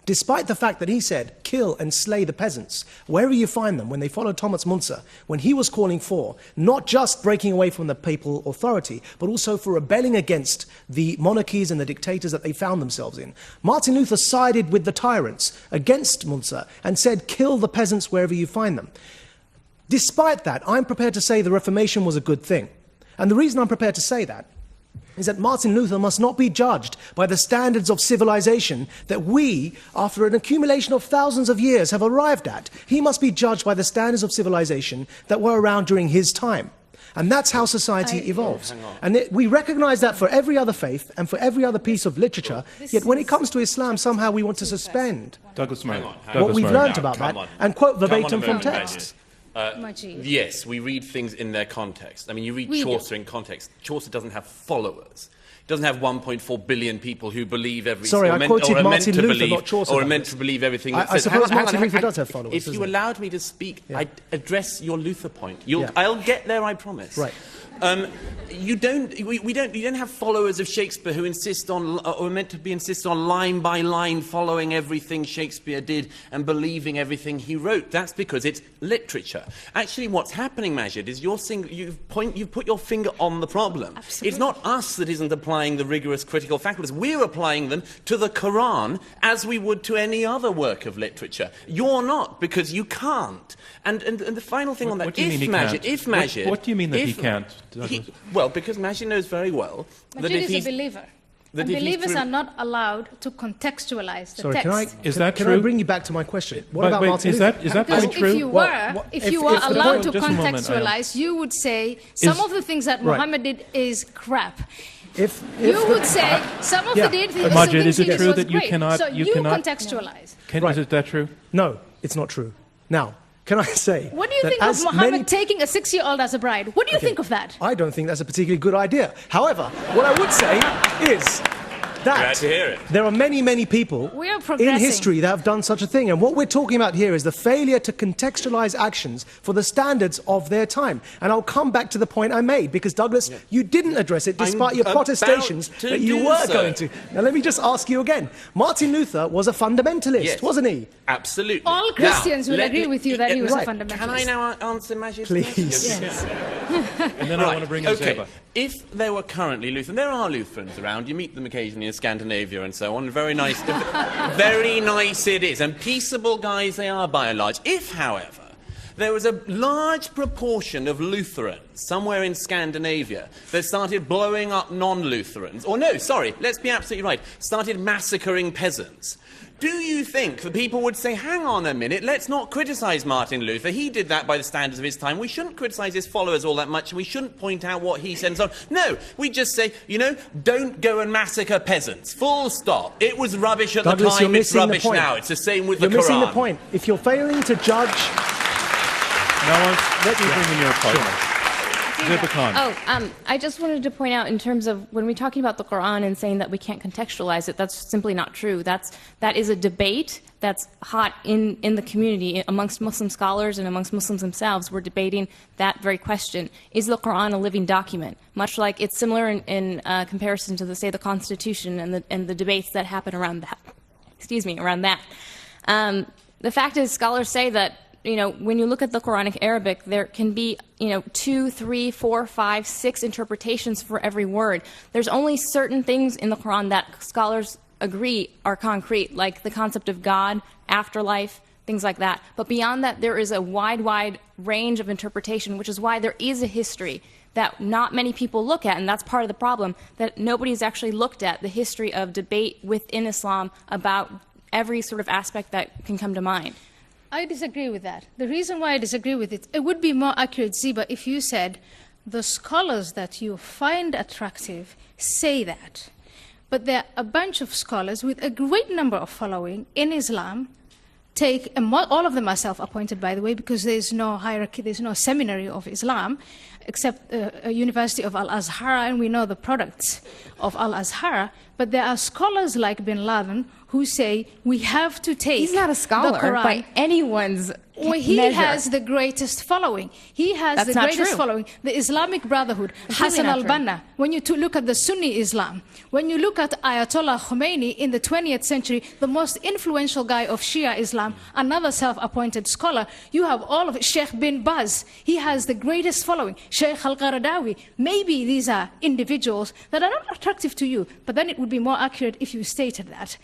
despite the fact that he said, kill and slay the peasants, wherever you find them, when they followed Thomas Munzer, when he was calling for not just breaking away from the papal authority, but also for rebelling against the monarchies and the dictators that they found themselves in. Martin Luther sided with the tyrants against Munzer and said, kill the peasants wherever you find them. Despite that, I'm prepared to say the Reformation was a good thing. And the reason I'm prepared to say that is that Martin Luther must not be judged by the standards of civilization that we, after an accumulation of thousands of years, have arrived at. He must be judged by the standards of civilization that were around during his time. And that's how society evolves. And we recognize that for every other faith and for every other piece of literature, yet when it comes to Islam, somehow we want to suspend Douglas Murray. what we've learned about Come that on. and quote Come on a verbatim from moment, texts. Majid. Yes, we read things in their context. I mean, you read We do. Chaucer in context. Chaucer doesn't have followers. He doesn't have 1.4 billion people who believe every... Sorry, or I meant, quoted or are meant Martin to Luther, believe, not Chaucer, or are that meant is. to believe everything that I says. suppose Hang on, Martin Luther does have followers, If you doesn't he? allowed me to speak, Yeah. I'd address your Luther point. Yeah. I'll get there, I promise. Right. You don't have followers of Shakespeare who insist on, or are meant to be insist on line by line following everything Shakespeare did and believing everything he wrote. That's because it's literature. Actually, what's happening, Majid, is you've put your finger on the problem. Absolutely. It's not us that isn't applying the rigorous critical faculties. We're applying them to the Quran as we would to any other work of literature. You're not, because you can't. And the final thing on that, What do you mean he can't? What do you mean that he can't, Douglas? Well, because Majid knows very well that Majid if is a he's... believer. that And if he's believers through- are not allowed to contextualize the Sorry, text. Is that can true? I bring you back to my question? What Wait, about wait, Martin is Luther? that Because point true? if you were, Well, if if- you were if the allowed point- to just a moment, I am. contextualize, you would say some of the things that Right. Muhammad did is crap. If You the- would say some of Yeah. the did Majid, is it things true was that you great. cannot- So you you cannot- contextualize. Is it that true? No, it's not true. Now, can I say... What do you that think of as Muhammad many- taking a 6-year-old as a bride? What do you Okay, think of that? I don't think that's a particularly good idea. However, what I would say is that Glad to hear it. there are many, many people We are in progressing. history that have done such a thing. And what we're talking about here is the failure to contextualize actions for the standards of their time. And I'll come back to the point I made, because, Douglas, you didn't address it despite I'm your about protestations to that you do were so. going to. Now, let me just ask you again. Martin Luther was a fundamentalist, Yes. wasn't he? Absolutely. All Christians will let agree me- with you that he was Right. a fundamentalist. Can I now answer Majid's Please. question? Yes. And then I want to bring in Okay. Zeba. If there were currently Lutherans, there are Lutherans around, you meet them occasionally in Scandinavia and so on. Very nice. Very nice it is. And peaceable guys they are by and large. If, however, there was a large proportion of Lutherans somewhere in Scandinavia that started blowing up non-Lutherans, or no, sorry, let's be absolutely right, started massacring peasants. Do you think that people would say, hang on a minute, let's not criticize Martin Luther, he did that by the standards of his time, we shouldn't criticize his followers all that much, we shouldn't point out what he said and so on. No, we just say, you know, don't go and massacre peasants, full stop. It was rubbish at Douglas, the time, it's rubbish now, it's the same with the Quran. You're missing the point. If you're failing to judge... No one, let me bring in your partner. I just wanted to point out in terms of when we're talking about the Quran and saying that we can't contextualize it, that's simply not true. That is a debate that's hot in the community amongst Muslim scholars and amongst Muslims themselves. We're debating that very question. Is the Quran a living document? Much like it's similar in comparison to, say, the Constitution and the debates that happen around that. Around that. The fact is, scholars say that, you know, when you look at the Quranic Arabic, there can be, 2, 3, 4, 5, 6 interpretations for every word. There's only certain things in the Quran that scholars agree are concrete, like the concept of God, afterlife, things like that. But beyond that, there is a wide range of interpretation, which is why there is a history that not many people look at, and that's part of the problem, that nobody's actually looked at the history of debate within Islam about every sort of aspect that can come to mind. I disagree with that. The reason why I disagree with it, it would be more accurate, Ziba, if you said the scholars that you find attractive say that. But there are a bunch of scholars with a great number of following in Islam, all of them are self-appointed, by the way, because there's no hierarchy, there's no seminary of Islam, except a University of Al-Azhar, and we know the products of Al-Azhar. But there are scholars like bin Laden who say we have to take He's not a scholar the Quran. By anyone's he measure. has the greatest following. He has That's the not greatest true. following. The Islamic Brotherhood, Hassan not true. al-Banna, when you look at the Sunni Islam, when you look at Ayatollah Khomeini in the 20th century, the most influential guy of Shia Islam, another self-appointed scholar, you have all of it. Sheikh bin Baz, he has the greatest following. Sheikh al-Qaradawi, maybe these are individuals that are not attractive to you, but then it would be more accurate if you stated that.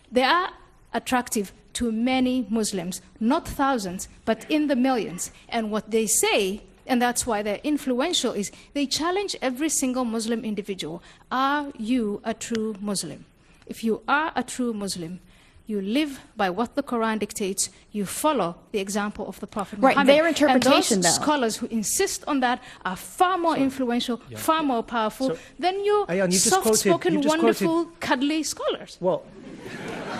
They are attractive to many Muslims, not thousands, but in the millions. And what they say, and that's why they're influential, is they challenge every single Muslim individual. Are you a true Muslim? If you are a true Muslim, you live by what the Quran dictates, you follow the example of the Prophet Muhammad. Their interpretation, and those though. scholars who insist on that are far more influential, far more powerful than you Ayan, you just soft-spoken, quoted- wonderful, cuddly scholars. Well,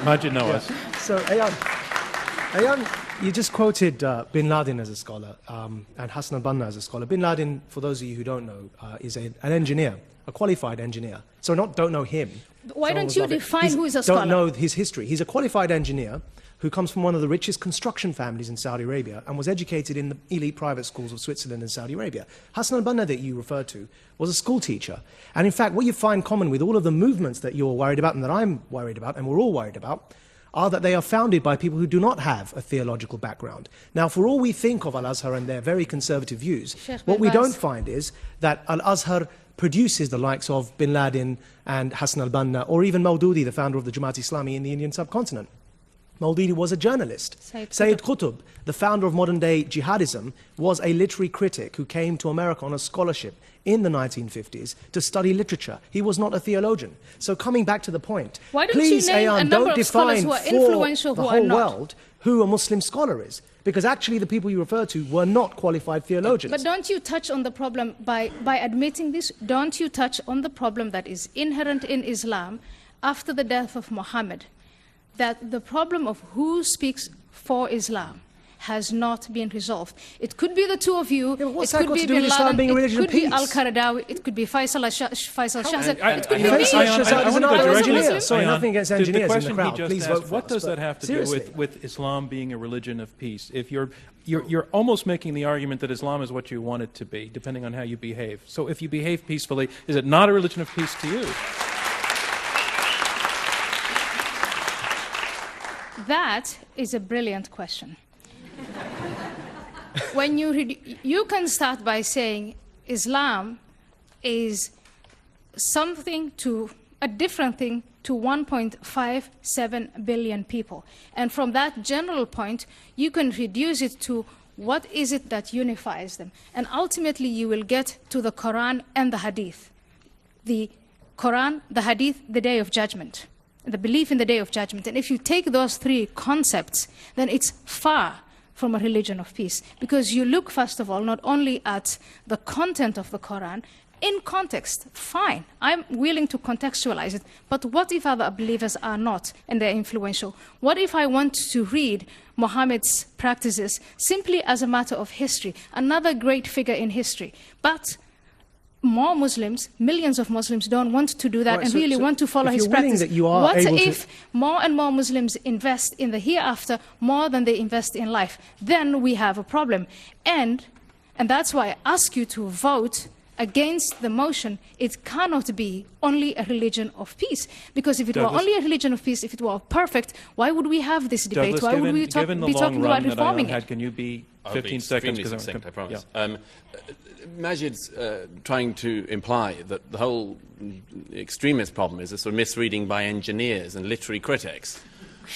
Majid Nawaz. so Ayan, you just quoted bin Laden as a scholar and Hassan al-Banna as a scholar. Bin Laden, for those of you who don't know, is an engineer, a qualified engineer. So don't know him. Why Someone don't was you laughing. define who is a scholar? Don't know his history. He's a qualified engineer who comes from one of the richest construction families in Saudi Arabia and was educated in the elite private schools of Switzerland and Saudi Arabia. Hassan al-Banna that you referred to was a school teacher. And in fact, what you find common with all of the movements that you're worried about and that I'm worried about and we're all worried about are that they are founded by people who do not have a theological background. Now, for all we think of Al-Azhar and their very conservative views, what we don't find is that Al-Azhar produces the likes of bin Laden and Hassan al-Banna, or even Maududi, the founder of the Jamaat Islami in the Indian subcontinent. Maududi was a journalist. Sayyid Qutb, the founder of modern-day jihadism, was a literary critic who came to America on a scholarship in the 1950s to study literature. He was not a theologian. So coming back to the point, Why don't please, you name Ayan, a number don't of scholars define who are for influential, the who are whole not? world who a Muslim scholar is. Because actually the people you refer to were not qualified theologians. But don't you touch on the problem by admitting this? Don't you touch on the problem that is inherent in Islam after the death of Muhammad? That the problem of who speaks for Islam has not been resolved. It could be the two of you, what's it that could got be to do bin with Islam Laden, being a it religion of could be peace? Al-Qaradawi, it could be Faisal Shahzad, it could be Faisal me. Shahzad is I not wanna an go engineer. directly- Sorry, Ayan, nothing against the engineers in the question crowd. he just Please asked, vote for what us, does but that have to seriously. do with Islam being a religion of peace? If you're almost making the argument that Islam is what you want it to be, depending on how you behave. So if you behave peacefully, is it not a religion of peace to you? That is a brilliant question. When you can start by saying Islam is something to a different thing to 1.57 billion people. And from that general point, you can reduce it to what is it that unifies them. And ultimately, you will get to the Quran and the Hadith. The Quran, the Hadith, the Day of Judgment, the belief in the Day of Judgment. And if you take those three concepts, then it's far from a religion of peace. Because you look, first of all, not only at the content of the Quran, in context, fine, I'm willing to contextualize it, but what if other believers are not and they're influential? What if I want to read Muhammad's practices simply as a matter of history, another great figure in history, but more Muslims, millions of Muslims don't want to do that Right, and so- really so want to follow if his you're willing practice. that you are What able to- if more and more Muslims invest in the hereafter more than they invest in life? Then we have a problem. And that's why I ask you to vote against the motion. It cannot be only a religion of peace. Because if it Douglas- were only a religion of peace, if it were perfect, why would we have this debate? Douglas, Why would we given the be long talking about run that I reforming had, it? can you be I'll be 15 seconds? extremely 'cause I'm succinct, com- I promise. yeah. Majid's trying to imply that the whole extremist problem is a sort of misreading by engineers and literary critics.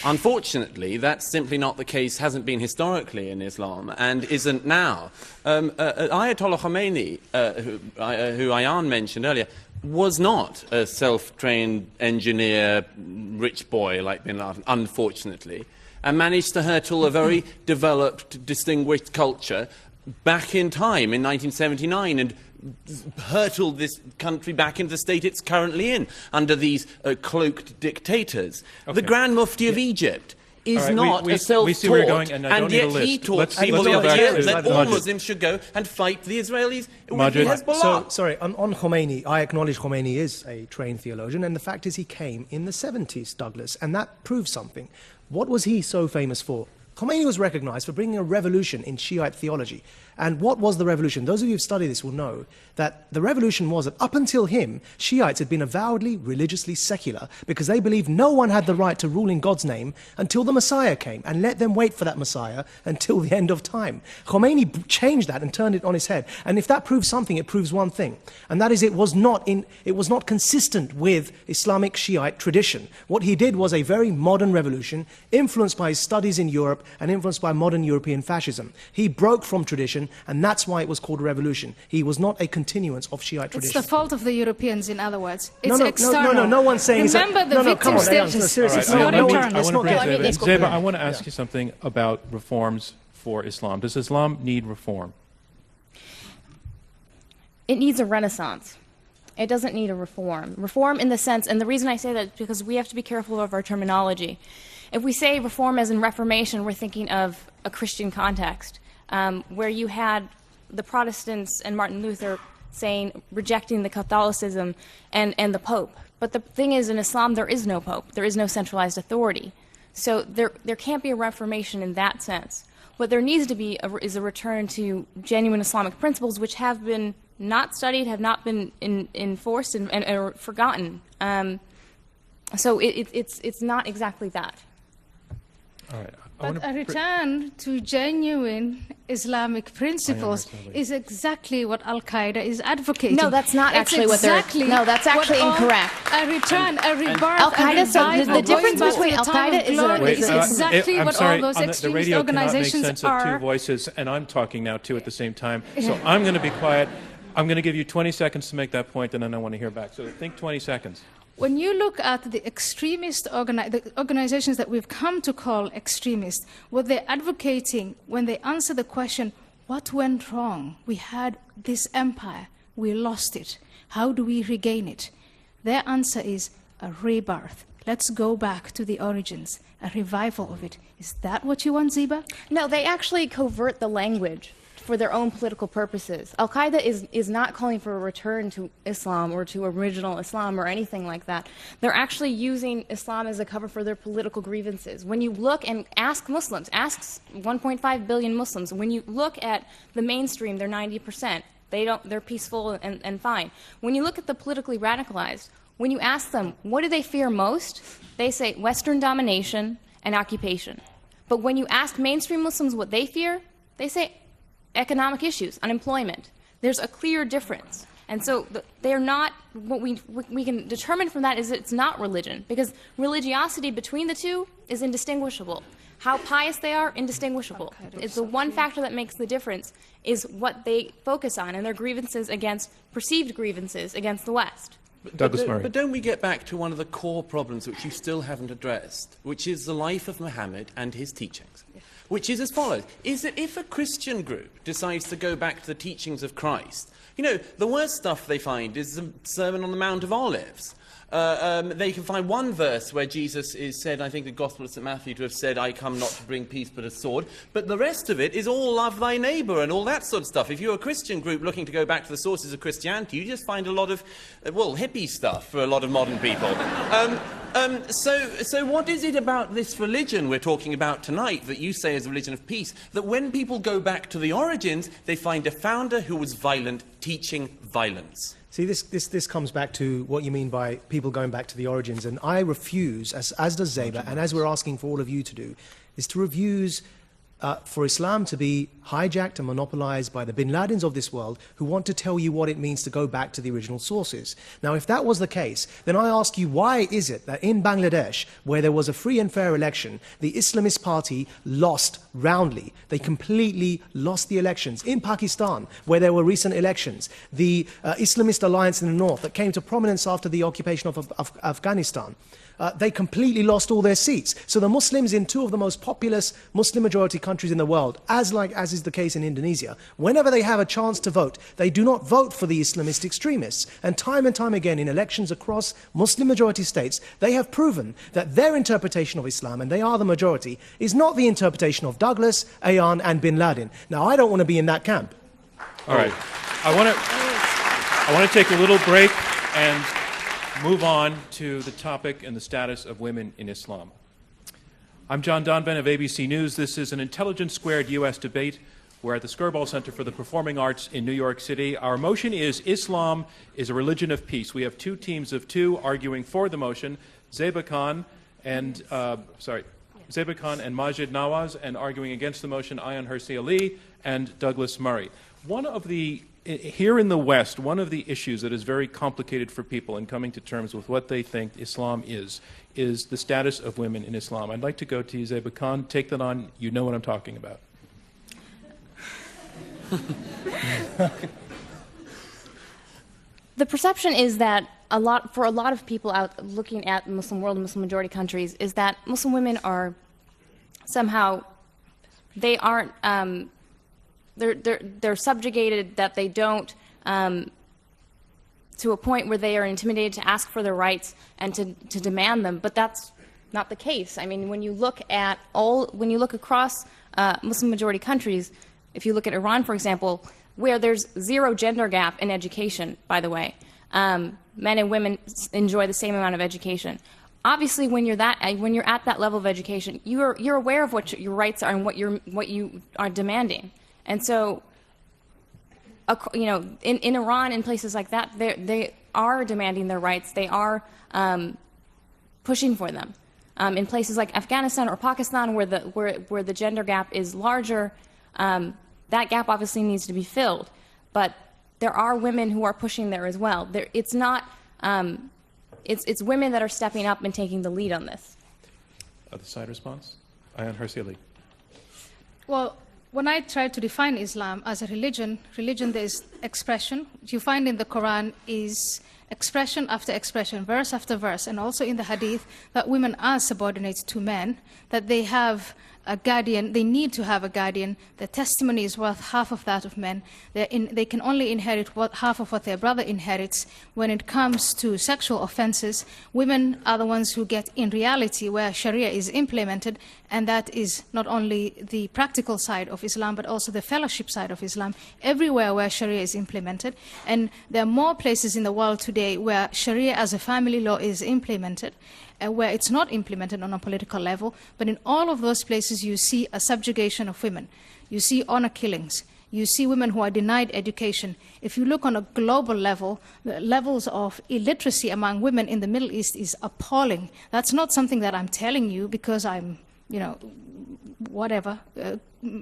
Unfortunately, that's simply not the case, hasn't been historically in Islam, and isn't now. Ayatollah Khomeini, who Ayan mentioned earlier, was not a self-trained engineer, rich boy like Bin Laden, unfortunately, and managed to hurtle a very developed, distinguished culture back in time in 1979 and hurtled this country back into the state it's currently in under these cloaked dictators. Okay. The Grand Mufti of Egypt is All right, not we a see where you're self-taught, going, and I don't need a yet he list. taught Let's people go the back idea to that all Majid. Muslims should go and fight the Israelis with Majid. Hezbollah. So, sorry, on Khomeini, I acknowledge Khomeini is a trained theologian, and the fact is he came in the 70s, Douglas, and that proves something. What was he so famous for? Khomeini was recognized for bringing a revolution in Shiite theology. And what was the revolution? Those of you who've studied this will know that the revolution was that up until him, Shiites had been avowedly religiously secular because they believed no one had the right to rule in God's name until the Messiah came, and let them wait for that Messiah until the end of time. Khomeini changed that and turned it on its head. And if that proves something, it proves one thing, and that is it was not consistent with Islamic Shiite tradition. What he did was a very modern revolution, influenced by his studies in Europe and influenced by modern European fascism. He broke from tradition, and that's why it was called a revolution. He was not a continuance of Shiite It's tradition. the fault of the Europeans, in other words. It's external. No one's saying it's Remember the come victim on, status. no, seriously, It's All right, not no, internal. let's I not want to get bring let's go Zeba, back. I want to ask you something about reforms for Islam. Does Islam need reform? It needs a renaissance. It doesn't need a reform. Reform in the sense, and the reason I say that is because we have to be careful of our terminology. If we say reform as in Reformation, we're thinking of a Christian context, where you had the Protestants and Martin Luther saying, rejecting the Catholicism and the Pope. But the thing is, in Islam, there is no Pope. There is no centralized authority. So there can't be a reformation in that sense. What there needs to be is a return to genuine Islamic principles, which have been not studied, have not been enforced, and are forgotten. So it's not exactly that. All right. But a return to genuine Islamic principles is exactly what Al-Qaeda is advocating. No, that's not It's actually what they're- exactly no, that's actually what incorrect. A return, a rebirth, Al-Qaeda, a so the revival, difference going back between to the time Al-Qaeda of is glory that- is exactly I'm what sorry, all those on the extremist radio cannot make organizations sense of two are. voices, and I'm talking now too at the same time. So I'm going to be quiet. I'm going to give you 20 seconds to make that point, and then I want to hear back. So think 20 seconds. When you look at the extremist the organizations that we've come to call extremist, what they're advocating when they answer the question, what went wrong? We had this empire, we lost it. How do we regain it? Their answer is a rebirth. Let's go back to the origins, a revival of it. Is that what you want, Zeba? No, they actually covert the language for their own political purposes. Al-Qaeda is not calling for a return to Islam or to original Islam or anything like that. They're actually using Islam as a cover for their political grievances. When you look and ask Muslims, ask 1.5 billion Muslims, when you look at the mainstream, they're 90%. They're peaceful and fine. When you look at the politically radicalized, when you ask them, what do they fear most? They say Western domination and occupation. But when you ask mainstream Muslims what they fear, they say economic issues, unemployment. There's a clear difference. And so they're not, what we can determine from that is that it's not religion, because religiosity between the two is indistinguishable. How pious they are, indistinguishable. It's the one factor that makes the difference is what they focus on and their grievances against, perceived grievances against the West. Douglas Murray. But don't we get back to one of the core problems which you still haven't addressed, which is the life of Muhammad and his teachings, which is as follows, is that if a Christian group decides to go back to the teachings of Christ, you know, the worst stuff they find is the Sermon on the Mount of Olives. They can find one verse where Jesus is said, I think the Gospel of St. Matthew, to have said, I come not to bring peace but a sword. But the rest of it is all love thy neighbour and all that sort of stuff. If you're a Christian group looking to go back to the sources of Christianity, you just find a lot of, well, hippie stuff for a lot of modern people. So what is it about this religion we're talking about tonight that you say is a religion of peace, that when people go back to the origins, they find a founder who was violent, teaching violence? See, this comes back to what you mean by people going back to the origins, and I refuse, as does Zeba, and as we're asking for all of you to do, is to refuse for Islam to be hijacked and monopolized by the bin Ladens of this world who want to tell you what it means to go back to the original sources. Now, if that was the case, then I ask you, why is it that in Bangladesh, where there was a free and fair election, the Islamist party lost roundly? They completely lost the elections. In Pakistan, where there were recent elections, the Islamist alliance in the north that came to prominence after the occupation of Afghanistan, they completely lost all their seats. So the Muslims in two of the most populous Muslim-majority countries in the world, as is the case in Indonesia, whenever they have a chance to vote, they do not vote for the Islamist extremists. And time again in elections across Muslim-majority states, they have proven that their interpretation of Islam, and they are the majority, is not the interpretation of Douglas, Ayan, and bin Laden. Now, I don't want to be in that camp. All right. I want to take a little break and move on to the topic and the status of women in Islam. I'm John Donvan of ABC News. This is an Intelligence Squared U.S. debate. We're at the Skirball Center for the Performing Arts in New York City. Our motion is Islam is a religion of peace. We have two teams of two arguing for the motion, Zeba Khan and Majid Nawaz, and arguing against the motion, Ayan Hirsi Ali and Douglas Murray. Here in the West, one of the issues that is very complicated for people in coming to terms with what they think Islam is the status of women in Islam. I'd like to go to Zeba Khan. Take that on. You know what I'm talking about. The perception is that for a lot of people out looking at the Muslim world and Muslim majority countries is that Muslim women are somehow, they aren't, they're subjugated, that they don't, to a point where they are intimidated to ask for their rights and to demand them. But that's not the case. I mean, when you look across Muslim majority countries, if you look at Iran, for example, where there's zero gender gap in education, by the way, men and women enjoy the same amount of education. Obviously, when you're at that level of education, you're aware of what your rights are and what you are demanding. And so, you know, in Iran and places like that, they are demanding their rights. They are pushing for them. In places like Afghanistan or Pakistan, where the gender gap is larger, that gap obviously needs to be filled. But there are women who are pushing there as well. It's not. It's women that are stepping up and taking the lead on this. Other side response? Ayan Hirsi Ali. Well, when I try to define Islam as a religion there is expression. What you find in the Quran is expression after expression, verse after verse, and also in the Hadith that women are subordinate to men, that they have a guardian, they need to have a guardian. Their testimony is worth half of that of men. They can only inherit half of what their brother inherits. When it comes to sexual offenses, women are the ones who get, in reality, where Sharia is implemented, and that is not only the practical side of Islam, but also the fellowship side of Islam, everywhere where Sharia is implemented. And there are more places in the world today where Sharia as a family law is implemented, where it's not implemented on a political level, but in all of those places you see a subjugation of women. You see honor killings. You see women who are denied education. If you look on a global level, the levels of illiteracy among women in the Middle East is appalling. That's not something that I'm telling you because I'm, you know, whatever.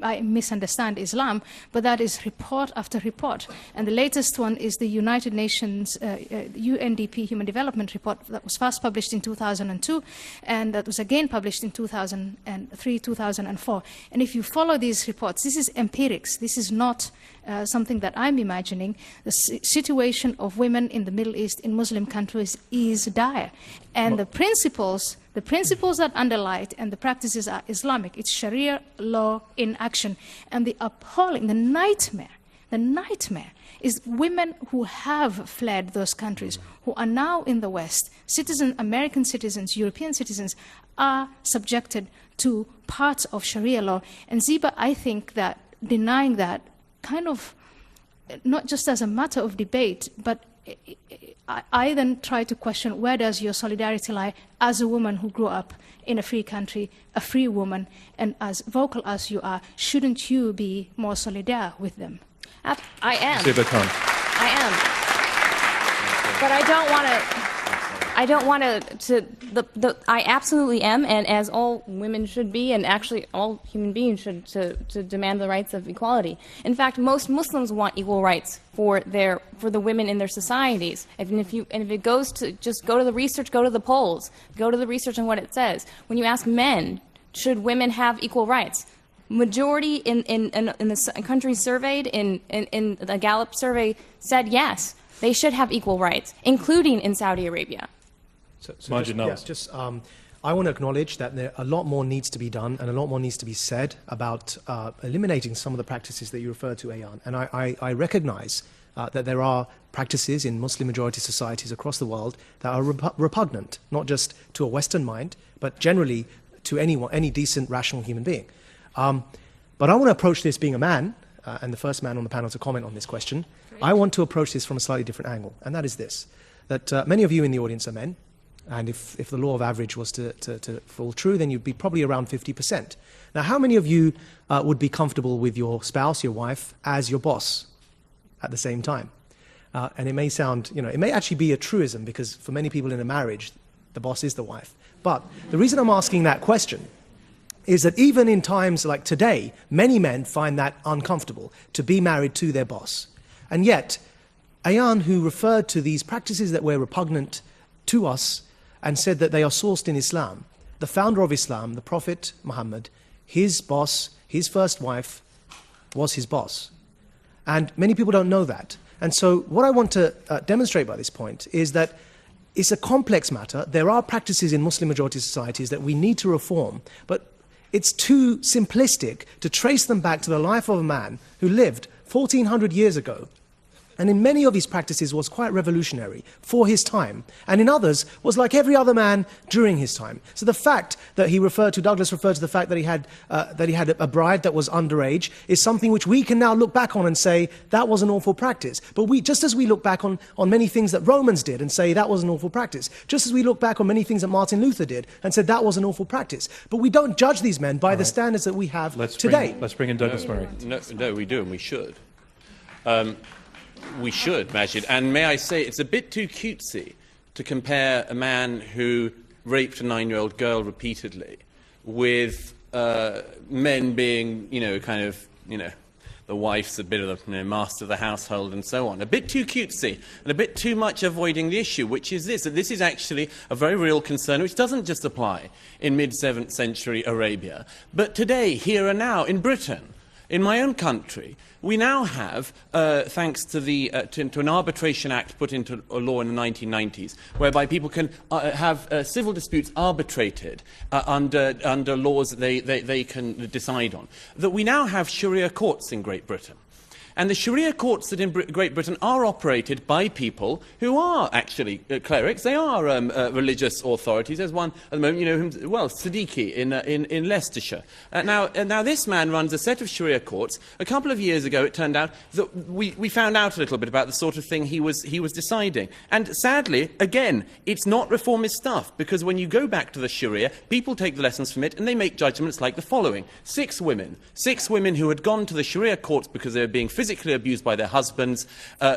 I misunderstand Islam, but that is report after report. And the latest one is the United Nations UNDP Human Development Report that was first published in 2002, and that was again published in 2003, 2004. And if you follow these reports, this is empirics. This is not something that I'm imagining. The situation of women in the Middle East, in Muslim countries, is dire. And the principles that underlie it and the practices are Islamic. It's Sharia law in action. And the appalling, the nightmare is women who have fled those countries, who are now in the West, American citizens, European citizens, are subjected to parts of Sharia law. And Ziba, I think that denying that kind of, not just as a matter of debate, but I then try to question, where does your solidarity lie as a woman who grew up in a free country, a free woman, and as vocal as you are, shouldn't you be more solidar with them? I am. Ziba Khan. I am. But I absolutely am, and as all women should be, and actually all human beings should, to demand the rights of equality. In fact, most Muslims want equal rights for the women in their societies. And if it goes to, just go to the research, go to the polls, go to the research on what it says. When you ask men, should women have equal rights? Majority in the countries surveyed, in the Gallup survey, said yes, they should have equal rights, including in Saudi Arabia. I want to acknowledge that a lot more needs to be done and a lot more needs to be said about eliminating some of the practices that you referred to, Ayan. And I recognize that there are practices in Muslim-majority societies across the world that are repugnant, not just to a Western mind, but generally to any decent, rational human being. But I want to approach this being a man, and the first man on the panel to comment on this question. I want to approach this from a slightly different angle, and that is this, that many of you in the audience are men, and if the law of average was to fall true, then you'd be probably around 50%. Now, how many of you would be comfortable with your spouse, your wife, as your boss at the same time? And it may sound, it may actually be a truism, because for many people in a marriage, the boss is the wife. But the reason I'm asking that question is that even in times like today, many men find that uncomfortable, to be married to their boss. And yet, Ayan, who referred to these practices that were repugnant to us and said that they are sourced in Islam, the founder of Islam, the Prophet Muhammad, his boss, his first wife, was his boss. And many people don't know that. And so what I want to demonstrate by this point is that it's a complex matter. There are practices in Muslim-majority societies that we need to reform, but it's too simplistic to trace them back to the life of a man who lived 1,400 years ago, and in many of his practices was quite revolutionary for his time, and in others was like every other man during his time. So the fact that Douglas referred to the fact that he had a bride that was underage is something which we can now look back on and say that was an awful practice. But just as we look back on many things that Romans did and say that was an awful practice, just as we look back on many things that Martin Luther did and said that was an awful practice. But we don't judge these men by the standards that we have today. Let's bring in Douglas Murray. No, we do, and we should. We should, Majid. And may I say, it's a bit too cutesy to compare a man who raped a 9-year-old girl repeatedly with men being, the wife's a bit of the master of the household and so on. A bit too cutesy and a bit too much avoiding the issue, which is this, that this is actually a very real concern which doesn't just apply in mid-7th century Arabia, but today, here and now, in Britain. In my own country, we now have, thanks to an arbitration act put into a law in the 1990s, whereby people can have civil disputes arbitrated under laws that they can decide on, that we now have Sharia courts in Great Britain. And the Sharia courts that in Great Britain are operated by people who are actually clerics. They are religious authorities. There's one at the moment, Siddiqui in Leicestershire. Now this man runs a set of Sharia courts. A couple of years ago, it turned out that we found out a little bit about the sort of thing he was deciding. And sadly, again, it's not reformist stuff, because when you go back to the Sharia, people take the lessons from it and they make judgments like the following: 6 women who had gone to the Sharia courts because they were being physically physically abused by their husbands.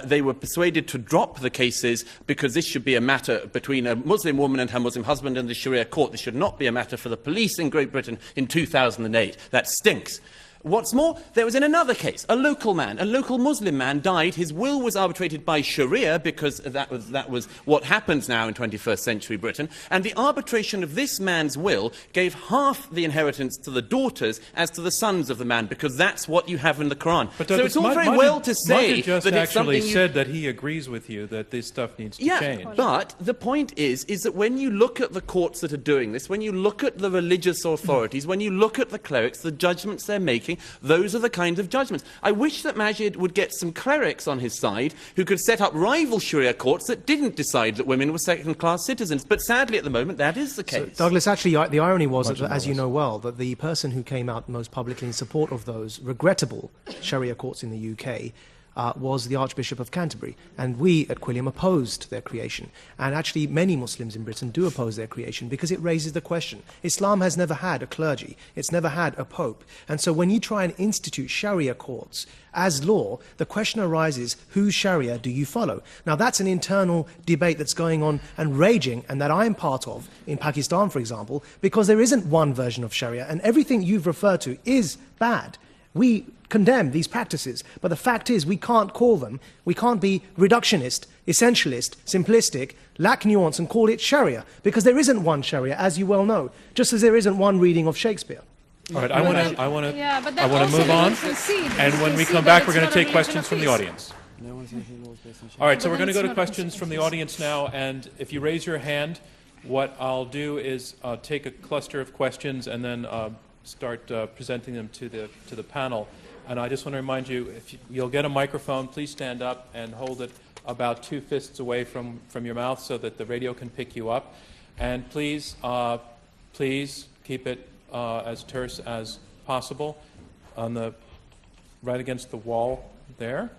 They were persuaded to drop the cases because this should be a matter between a Muslim woman and her Muslim husband and the Sharia court. This should not be a matter for the police in Great Britain in 2008. That stinks. What's more, there was in another case, a local Muslim man died. His will was arbitrated by Sharia because that was what happens now in 21st century Britain. And the arbitration of this man's will gave half the inheritance to the daughters as to the sons of the man, because that's what you have in the Quran. But so it's all very well to say Majid just that it's something actually said that he agrees with you that this stuff needs to change. But the point is that when you look at the courts that are doing this, when you look at the religious authorities, when you look at the clerics, the judgments they're making, those are the kinds of judgments. I wish that Majid would get some clerics on his side who could set up rival Sharia courts that didn't decide that women were second-class citizens. But sadly, at the moment, that is the case. So, Douglas, actually, the irony was, that, as you know well, that the person who came out most publicly in support of those regrettable Sharia courts in the UK was the Archbishop of Canterbury. And we at Quilliam opposed their creation. And actually, many Muslims in Britain do oppose their creation because it raises the question. Islam has never had a clergy. It's never had a pope. And so when you try and institute Sharia courts as law, the question arises, whose Sharia do you follow? Now, that's an internal debate that's going on and raging, and that I'm part of in Pakistan, for example, because there isn't one version of Sharia, and everything you've referred to is bad. We condemn these practices, but the fact is we can't be reductionist, essentialist, simplistic, lack nuance and call it Sharia, because there isn't one Sharia, as you well know, just as there isn't one reading of Shakespeare. All right, I want to move on, and when we come back, we're going to take questions from the audience. All right, so we're going to go to questions from the audience now, and if you raise your hand, what I'll do is take a cluster of questions and then start presenting them to the panel. And I just want to remind you, if you'll get a microphone, please stand up and hold it about 2 fists away from your mouth so that the radio can pick you up. And please keep it as terse as possible right against the wall there.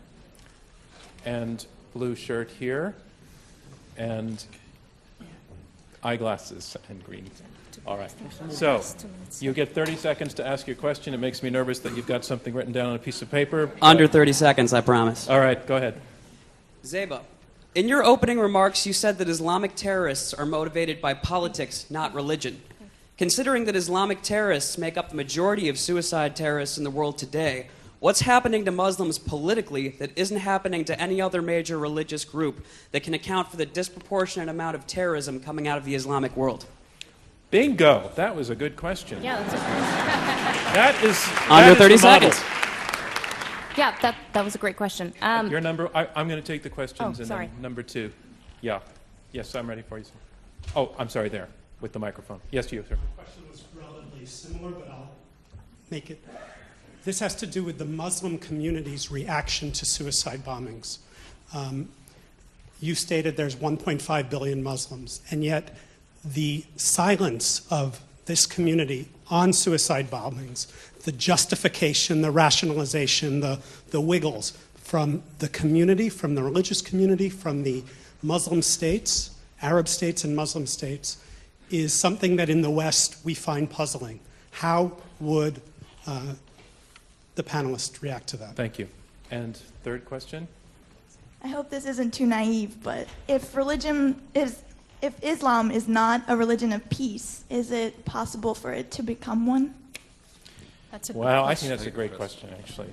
And blue shirt here. And eyeglasses and green. All right. So you get 30 seconds to ask your question. It makes me nervous that you've got something written down on a piece of paper. Under 30 seconds, I promise. All right, go ahead. Zeba, in your opening remarks, you said that Islamic terrorists are motivated by politics, not religion. Considering that Islamic terrorists make up the majority of suicide terrorists in the world today, what's happening to Muslims politically that isn't happening to any other major religious group that can account for the disproportionate amount of terrorism coming out of the Islamic world? Bingo. That was a good question. Yeah, that's That is Under 30 the model. seconds. Yeah, that was a great question. Your number. I'm going to take the questions. Oh, and sorry. then number 2. Yeah. Yes, I'm ready for you, sir. Oh, I'm sorry. There, with the microphone. Yes, you, sir. The question was relatively similar, but I'll make it. This has to do with the Muslim community's reaction to suicide bombings. You stated there's 1.5 billion Muslims, and yet the silence of this community on suicide bombings, the justification, the rationalization, the wiggles from the community, from the religious community, from the Muslim states, Arab states and Muslim states, is something that in the West we find puzzling. How would the panelists react to that? Thank you. And third question? I hope this isn't too naive, but if Islam is not a religion of peace, is it possible for it to become one? That's a Wow, I think that's a great question, actually.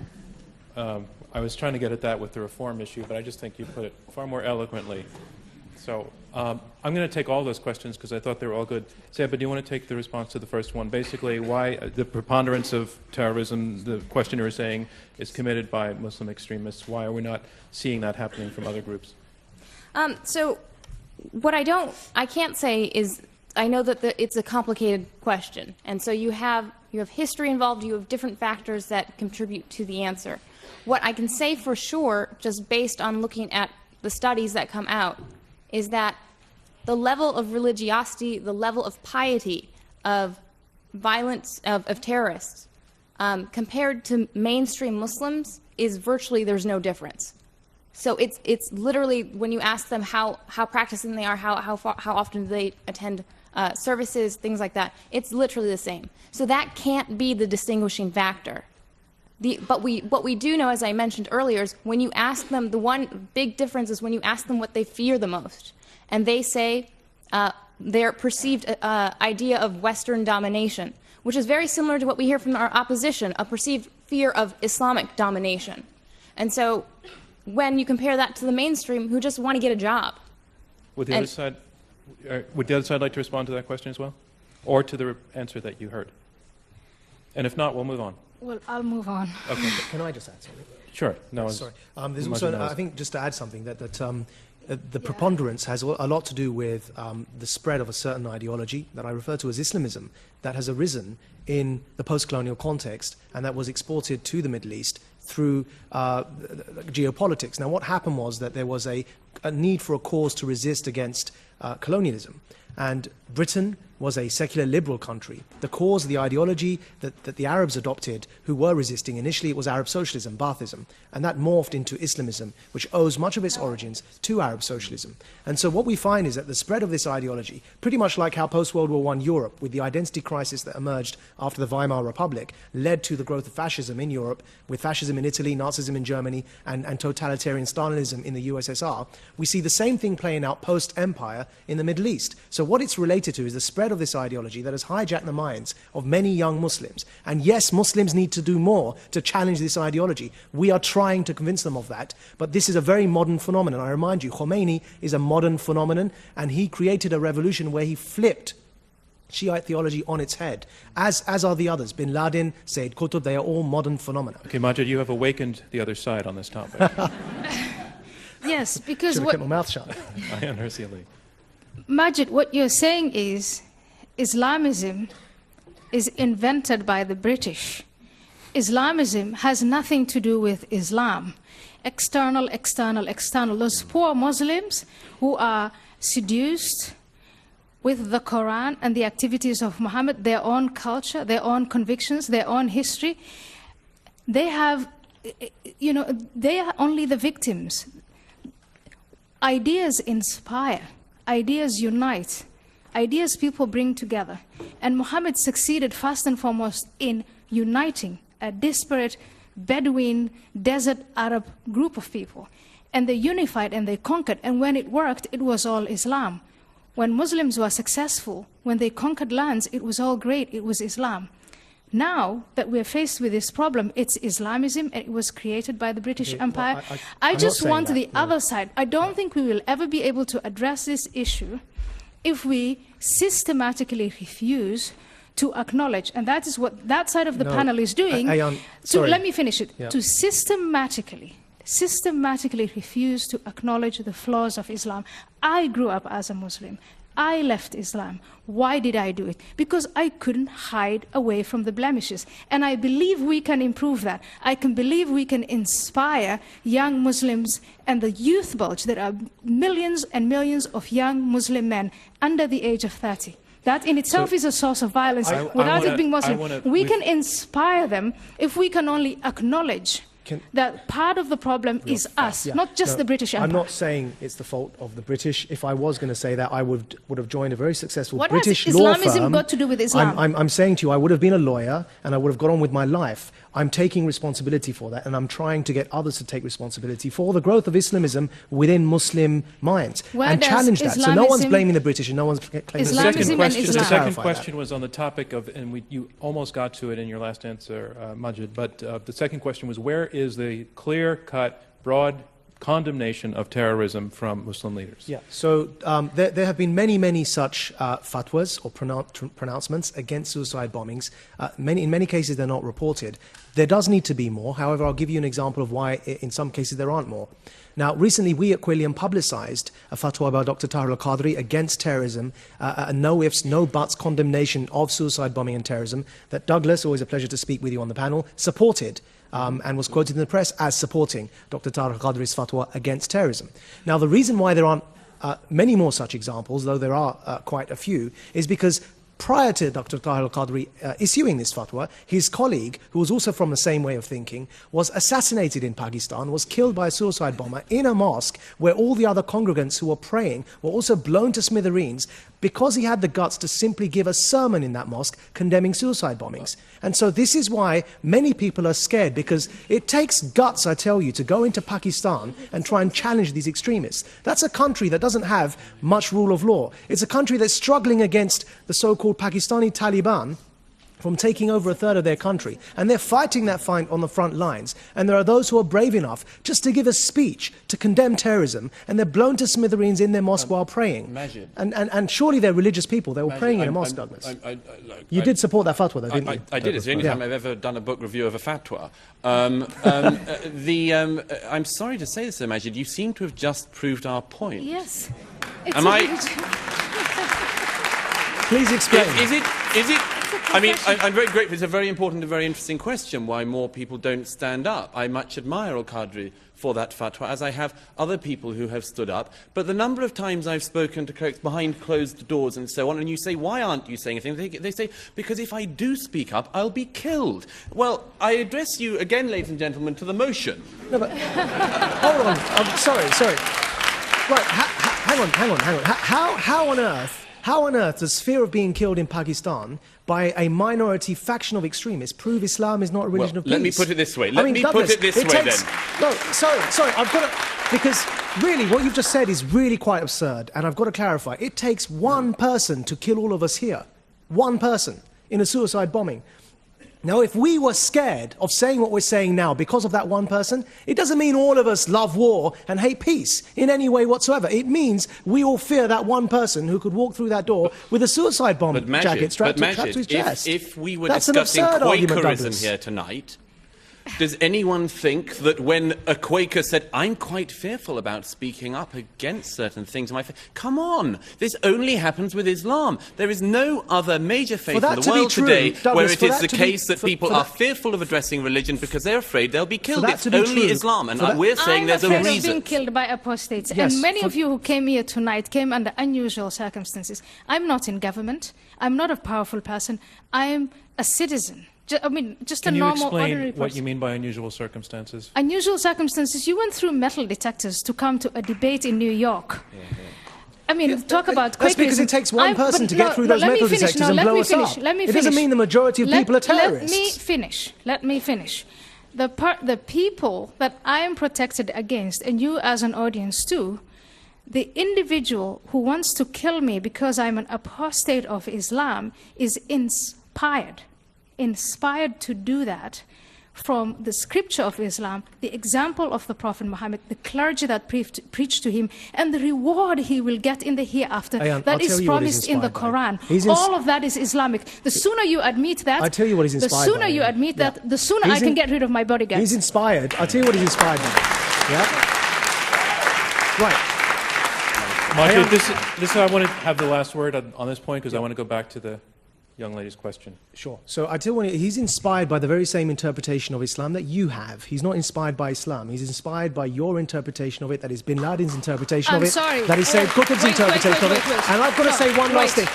I was trying to get at that with the reform issue, but I just think you put it far more eloquently. So I'm going to take all those questions because I thought they were all good. Zeba, do you want to take the response to the first one? Basically, why the preponderance of terrorism, the questioner is saying, is committed by Muslim extremists. Why are we not seeing that happening from other groups? So what I can't say is, I know that it's a complicated question. And so you have history involved, you have different factors that contribute to the answer. What I can say for sure, just based on looking at the studies that come out, is that the level of religiosity, the level of piety of violence, of terrorists, compared to mainstream Muslims, is virtually, there's no difference. So it's literally, when you ask them how practicing they are, how often do they attend services, things like that, it's literally the same. So that can't be the distinguishing factor. What we do know, as I mentioned earlier, is when you ask them, the one big difference is when you ask them what they fear the most. And they say their perceived idea of Western domination, which is very similar to what we hear from our opposition, a perceived fear of Islamic domination. And so when you compare that to the mainstream, who just want to get a job. Would the other side like to respond to that question as well? Or to the answer that you heard? And if not, we'll move on. Well, I'll move on. Okay. Can I just add something? Sure. No, Sorry. There's also, I think, just to add something, that the preponderance has a lot to do with the spread of a certain ideology that I refer to as Islamism that has arisen in the post-colonial context and that was exported to the Middle East through geopolitics. Now, what happened was that there was a need for a cause to resist against colonialism. And Britain was a secular liberal country. The cause, the ideology that the Arabs adopted who were resisting, initially it was Arab socialism, Baathism, and that morphed into Islamism, which owes much of its origins to Arab socialism. And so what we find is that the spread of this ideology, pretty much like how post-World War I Europe, with the identity crisis that emerged after the Weimar Republic, led to the growth of fascism in Europe, with fascism in Italy, Nazism in Germany, and totalitarian Stalinism in the USSR, we see the same thing playing out post-empire in the Middle East. So what it's related to is the spread of this ideology that has hijacked the minds of many young Muslims. And yes, Muslims need to do more to challenge this ideology. We are trying to convince them of that, but this is a very modern phenomenon. I remind you, Khomeini is a modern phenomenon, and he created a revolution where he flipped Shiite theology on its head, as are the others. Bin Laden, Sayyid Qutb, they are all modern phenomena. Okay, Majid, you have awakened the other side on this topic. Yes, because Should have kept my mouth shut. Ayaan Hirsi Ali. Majid, what you're saying is Islamism is invented by the British. Islamism has nothing to do with Islam. External, external, external. Those poor Muslims who are seduced with the Quran and the activities of Muhammad, their own culture, their own convictions, their own history, they have, they are only the victims. Ideas inspire. Ideas unite. Ideas people bring together. And Muhammad succeeded first and foremost in uniting a disparate Bedouin desert Arab group of people. And they unified and they conquered. And when it worked, it was all Islam. When Muslims were successful, when they conquered lands, it was all great. It was Islam. Now that we're faced with this problem, it's Islamism, and it was created by the British Empire. I just want the other side. I don't think we will ever be able to address this issue if we systematically refuse to acknowledge, and that is what that side of the panel is doing. So let me finish it. Yeah. To systematically refuse to acknowledge the flaws of Islam. I grew up as a Muslim. I left Islam. Why did I do it? Because I couldn't hide away from the blemishes. And I believe we can improve that. I can believe we can inspire young Muslims and the youth bulge. There are millions and millions of young Muslim men under the age of 30. That in itself is a source of violence without it being Muslim. We can inspire them if we can only acknowledge that part of the problem is us, not just the British Empire. I'm not saying it's the fault of the British. If I was going to say that, I would have joined a very successful British law firm. What has Islamism got to do with Islam? I'm saying to you, I would have been a lawyer and I would have got on with my life. I'm taking responsibility for that, and I'm trying to get others to take responsibility for the growth of Islamism within Muslim minds and challenge that. So no one's blaming the British and no one's claiming the second question was on the topic of, and you almost got to it in your last answer, Majid, but the second question was, where is the clear-cut, broad condemnation of terrorism from Muslim leaders? Yeah, so there have been many such fatwas or pronouncements against suicide bombings. In many cases, they're not reported. There does need to be more. However, I'll give you an example of why in some cases there aren't more. Now, recently we at Quilliam publicized a fatwa by Dr. Tahir al-Qadri against terrorism, a no ifs, no buts condemnation of suicide bombing and terrorism that Douglas, always a pleasure to speak with you on the panel, supported. And was quoted in the press as supporting Dr. Tahir al-Qadri's fatwa against terrorism. Now, the reason why there aren't many more such examples, though there are quite a few, is because prior to Dr. Tahir al-Qadri issuing this fatwa, his colleague, who was also from the same way of thinking, was assassinated in Pakistan, was killed by a suicide bomber in a mosque where all the other congregants who were praying were also blown to smithereens because he had the guts to simply give a sermon in that mosque condemning suicide bombings. And so this is why many people are scared, because it takes guts, I tell you, to go into Pakistan and try and challenge these extremists. That's a country that doesn't have much rule of law. It's a country that's struggling against the so-called Pakistani Taliban from taking over a third of their country. And they're fighting that fight on the front lines. And there are those who are brave enough just to give a speech to condemn terrorism, and they're blown to smithereens in their mosque while praying. Majid. And surely they're religious people. They were praying in a mosque, Douglas. You did support that fatwa, though, didn't you? I did. It's the only time I've ever done a book review of a fatwa. I'm sorry to say this, Majid, you seem to have just proved our point. Yes. Am I... Please explain. Is it? I mean, I'm very grateful. It's a very important and very interesting question, why more people don't stand up. I much admire Al-Qadri for that fatwa, as I have other people who have stood up. But the number of times I've spoken to clerics behind closed doors and so on, and you say, why aren't you saying anything? They say, because if I do speak up, I'll be killed. Well, I address you again, ladies and gentlemen, to the motion. No, but... hold on. Sorry. Right, hang on. How on earth does fear of being killed in Pakistan by a minority faction of extremists prove Islam is not a religion of peace? Let me put it this way. Douglas, Then. No, sorry, I've got to... Because really, what you've just said is really quite absurd, and I've got to clarify. It takes one person to kill all of us here. One person in a suicide bombing. Now, if we were scared of saying what we're saying now because of that one person, it doesn't mean all of us love war and hate peace in any way whatsoever. It means we all fear that one person who could walk through that door with a suicide bomb jacket strapped to his chest. If we were That's discussing argument, Quakerism here tonight, does anyone think that when a Quaker said, I'm quite fearful about speaking up against certain things in my faith, come on, this only happens with Islam. There is no other major faith in the world today where it is the case that people are fearful of addressing religion because they're afraid they'll be killed. It's only Islam, and we're saying there's a reason. I'm afraid of being killed by apostates. Yes, and many of you who came here tonight came under unusual circumstances. I'm not in government. I'm not a powerful person. I am a citizen. Just a normal, ordinary person. Can you explain what you mean by unusual circumstances? Unusual circumstances. You went through metal detectors to come to a debate in New York. I mean, talk about Quakerism. That's because it takes one person to get through those metal detectors and blow us up. It doesn't mean the majority of people are terrorists. Let me finish. The people that I am protected against, and you as an audience too, the individual who wants to kill me because I'm an apostate of Islam is inspired to do that from the scripture of Islam, the example of the Prophet Muhammad, the clergy that preached to him, and the reward he will get in the hereafter that is promised in the Quran. All of that is Islamic. The sooner you admit that, I'll tell you what he's inspired by. The sooner you admit that, the sooner I can get rid of my bodyguards. He's inspired. I'll tell you what he's inspired by. Yeah? Right. This I want to have the last word on this point because I want to go back to the young lady's question. Sure. So I tell you what, he's inspired by the very same interpretation of Islam that you have. He's not inspired by Islam. He's inspired by your interpretation of it, that is Bin Laden's interpretation of it, that is Sayyid Qutb's interpretation of it. And I've got to say one last thing.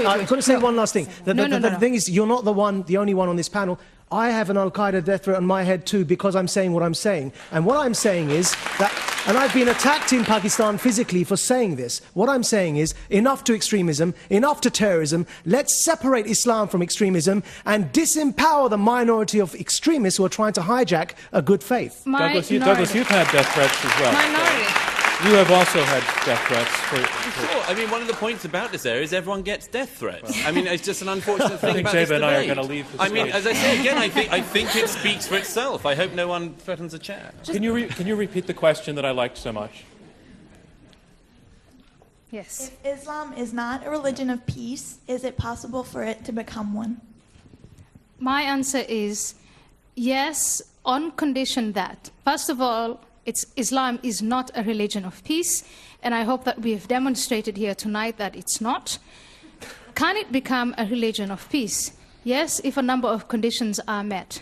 I've got to say one last thing. The thing is, you're not the only one on this panel. I have an Al-Qaeda death threat on my head too because I'm saying what I'm saying. And what I'm saying is that, and I've been attacked in Pakistan physically for saying this. What I'm saying is enough to extremism, enough to terrorism. Let's separate Islam from extremism and disempower the minority of extremists who are trying to hijack a good faith. Douglas, you've had death threats as well. Minority. You have also had death threats. Sure. I mean, one of the points about this area is everyone gets death threats. I mean, it's just an unfortunate thing about this debate. I think Zeba and I are going to leave this I mean, as I say again, I think it speaks for itself. I hope no one threatens a chair. Can you repeat the question that I liked so much? Yes. If Islam is not a religion of peace, is it possible for it to become one? My answer is yes, on condition that, first of all, Islam is not a religion of peace, and I hope that we have demonstrated here tonight that it's not. Can it become a religion of peace? Yes, if a number of conditions are met.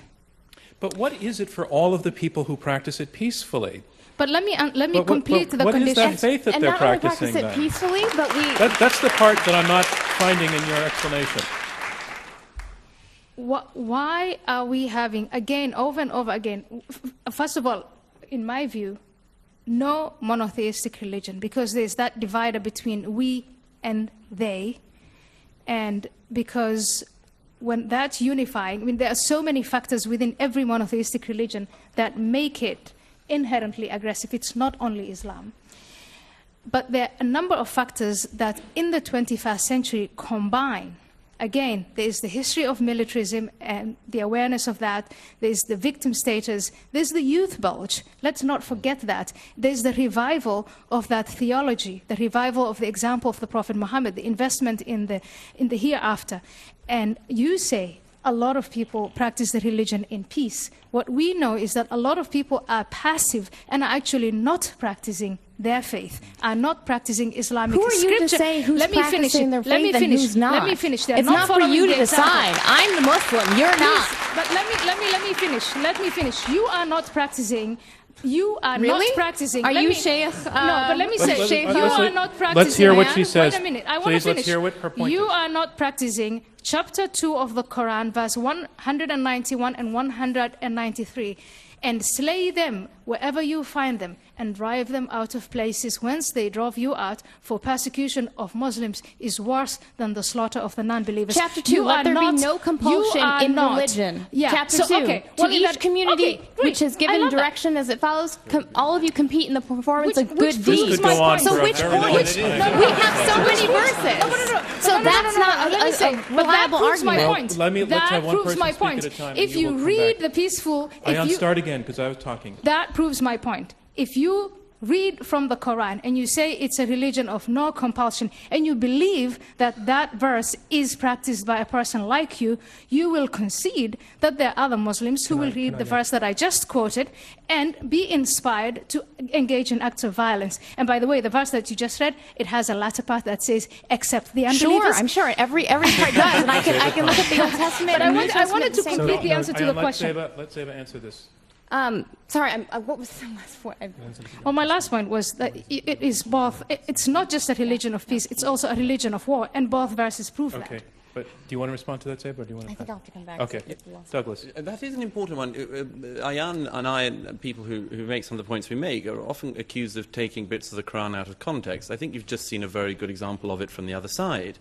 But what is it for all of the people who practice it peacefully? But let me complete the conditions. What is that faith that they're practicing then? And not only practice it peacefully, but That's the part that I'm not finding in your explanation. Why are we having, again, over and over again, first of all, in my view, no monotheistic religion, because there's that divider between we and they. And because when that's unifying, I mean, there are so many factors within every monotheistic religion that make it inherently aggressive. It's not only Islam. But there are a number of factors that in the 21st century combine. Again, there is the history of militarism and the awareness of that. There's the victim status. There's the youth bulge. Let's not forget that. There's the revival of that theology, the revival of the example of the Prophet Muhammad, the investment in the hereafter. And you say a lot of people practice the religion in peace. What we know is that a lot of people are passive and are actually not practicing their faith, are not practicing Islamic Who are scripture. you to say who's practicing their faith and who's not? Let me finish. They're It's not for following you to the example. decide. I'm the Muslim. You're not. But let me finish. Let me finish. You are not practicing. You are Really? not practicing. Are Let you me- Sheikh? No, but let me say, Sheikh, you are not practicing. Let's hear what she says. Wait a minute. I want Please, to finish. let's hear what her point You is. are not practicing chapter 2 of the Quran, verse 191 and 193. And slay them wherever you find them, and drive them out of places whence they drove you out, for persecution of Muslims is worse than the slaughter of the non-believers. Chapter 2, let there be no compulsion in religion. Yeah. Chapter So, 2, okay. to Well, in each that- community okay, great. which is I given love that. direction as it follows, all of you compete in the performance of good Which This deeds. could go on So for a which very long point? time. We have so many verses. So that's not Let me say, a but that reliable proves my argument. point. Well, let's That have one proves person my speak point. at a time, and If you you will come read back. the peaceful, Ayan, start again, because I was talking. that proves my point. If you read from the Quran and you say it's a religion of no compulsion, and you believe that that verse is practiced by a person like you, you will concede that there are other Muslims who will read the verse that I just quoted and be inspired to engage in acts of violence. And by the way, the verse that you just read, it has a latter part that says, except the unbelievers. Sure, I'm sure every part does, and I can look at the Old Testament. But and I New wanted Testament to the same complete thing. the answer to the Ayan, question. Let Zeba answer this. Sorry, what was the last point? Well, my last point was that it is both. It's not just a religion of peace; it's also a religion of war, and both verses prove Okay, that. but do you want to respond to that, Zeba, or do you want to? I think I'll have to come back. Okay, Douglas. That is an important one. Ayan and I and people who make some of the points we make are often accused of taking bits of the Quran out of context. I think you've just seen a very good example of it from the other side.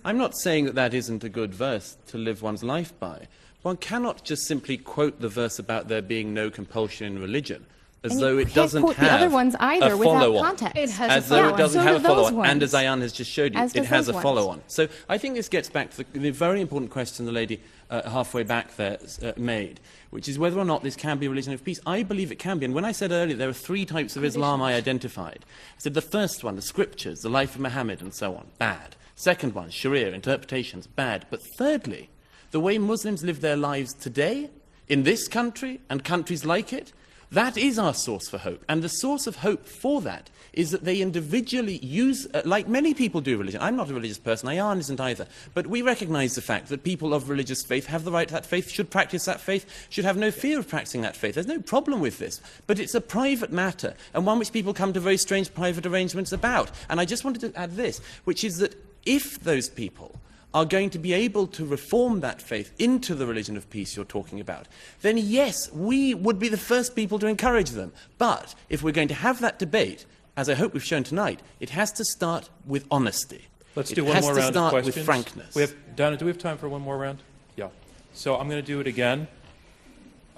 I'm not saying that that isn't a good verse to live one's life by. One cannot just simply quote the verse about there being no compulsion in religion as And though you it can't doesn't quote have the other ones either a without follow-on. context. It has As a though follow-on. it doesn't So have a do those follow-on. And ones. as Ayan has just showed you, As it does has a those follow-on. ones. So I think this gets back to the very important question the lady halfway back there made, which is whether or not this can be a religion of peace. I believe it can be. And when I said earlier there are three types of Islam I identified, I said the first one, the scriptures, the life of Muhammad and so on, bad. Second one, Sharia, interpretations, bad. But thirdly, the way Muslims live their lives today, in this country and countries like it, that is our source for hope. And the source of hope for that is that they individually use, like many people do religion. I'm not a religious person, Ayan isn't either. But we recognize the fact that people of religious faith have the right to that faith, should practice that faith, should have no fear of practicing that faith. There's no problem with this. But it's a private matter, and one which people come to very strange private arrangements about. And I just wanted to add this, which is that if those people are going to be able to reform that faith into the religion of peace you're talking about, then yes, we would be the first people to encourage them. But if we're going to have that debate, as I hope we've shown tonight, it has to start with honesty. Let's do one more round of It has to start questions. with frankness. Donna, do we have time for one more round? Yeah. So I'm going to do it again.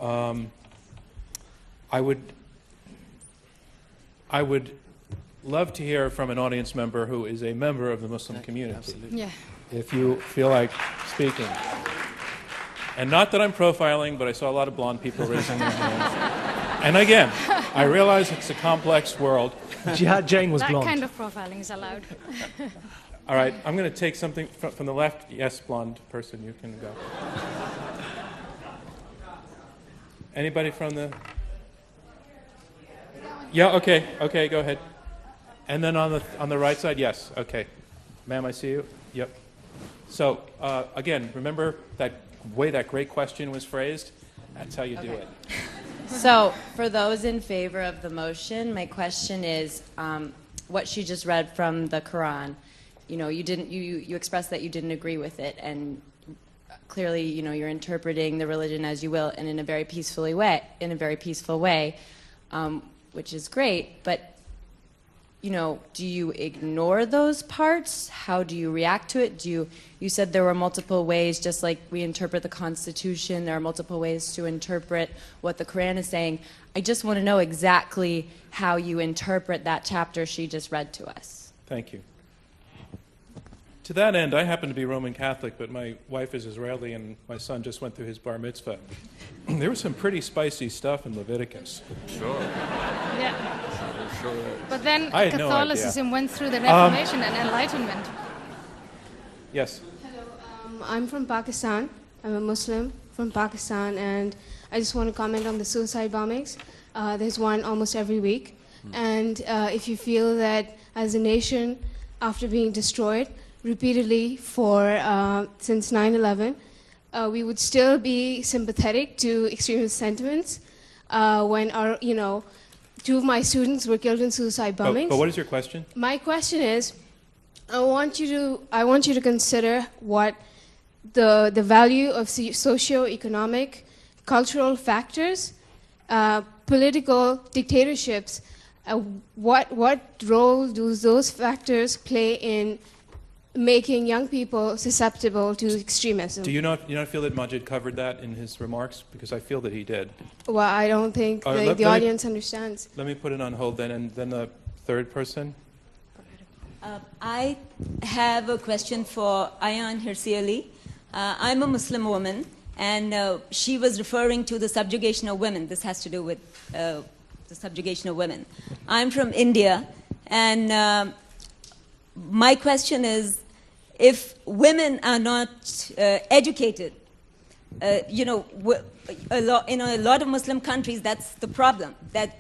I would love to hear from an audience member who is a member of the Muslim community. Absolutely. Yeah. If you feel like speaking. And not that I'm profiling, but I saw a lot of blonde people raising their hands. And again, I realize it's a complex world. Jihad Jane was That blonde. kind of profiling is allowed. All right, I'm going to take something from the left. Yes, blonde person, you can go. Anybody from the... Yeah, okay, go ahead. And then on the right side, yes, okay. Ma'am, I see you. Yep. So, again, remember that way that great question was phrased? That's how you do it. So, for those in favor of the motion, my question is, what she just read from the Quran. You know, you expressed that you didn't agree with it, and clearly, you know, you're interpreting the religion as you will, and in a very peaceful way, which is great. But do you ignore those parts? How do you react to it? You said there were multiple ways, just like we interpret the Constitution, there are multiple ways to interpret what the Quran is saying. I just want to know exactly how you interpret that chapter she just read to us. Thank you. To that end, I happen to be Roman Catholic, but my wife is Israeli, and my son just went through his bar mitzvah. There was some pretty spicy stuff in Leviticus. Sure. Yeah. Sure. But then I had no Catholicism went through the Reformation and Enlightenment. Yes. Hello, I'm from Pakistan. I'm a Muslim from Pakistan, and I just want to comment on the suicide bombings. There's one almost every week. And if you feel that as a nation, after being destroyed repeatedly since 9/11, we would still be sympathetic to extremist sentiments when two of my students were killed in suicide bombings. But what is your question? My question is, I want you to consider what the value of socio-economic, cultural factors, political dictatorships. What role do those factors play in making young people susceptible to extremism? Do you not feel that Majid covered that in his remarks? Because I feel that he did. Well, I don't think the audience understands. Let me put it on hold then, and then the third person. I have a question for Ayan Hirsi. I'm a Muslim woman, and she was referring to the subjugation of women. This has to do with the subjugation of women. I'm from India, and my question is, if women are not educated, in a lot of Muslim countries, that's the problem, that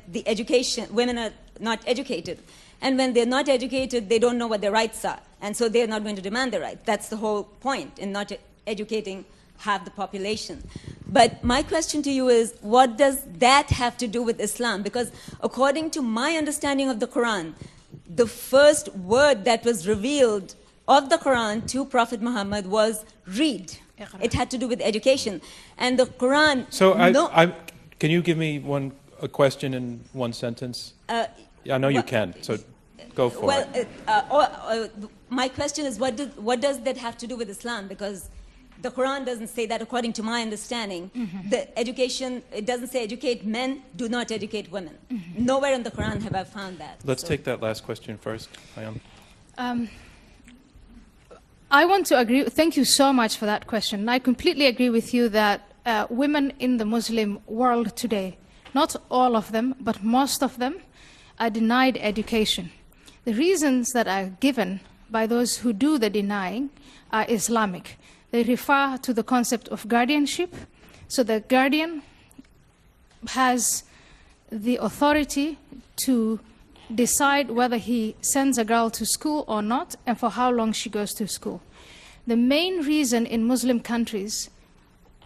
women are not educated. And when they're not educated, they don't know what their rights are. And so they're not going to demand their right. That's the whole point in not educating half the population. But my question to you is, what does that have to do with Islam? Because according to my understanding of the Quran, the first word that was revealed of the Quran to Prophet Muhammad was read. It had to do with education. And the Quran... So can you give me a question in one sentence? I know you can, so go for it. My question is, what does that have to do with Islam? Because the Quran doesn't say that, according to my understanding. The education, it doesn't say educate men, do not educate women. Nowhere in the Quran have I found that. Let's take that last question first, Ayan. I want to agree. Thank you so much for that question. I completely agree with you that women in the Muslim world today, not all of them, but most of them, are denied education. The reasons that are given by those who do the denying are Islamic. They refer to the concept of guardianship. So the guardian has the authority to decide whether he sends a girl to school or not, and for how long she goes to school. The main reason in Muslim countries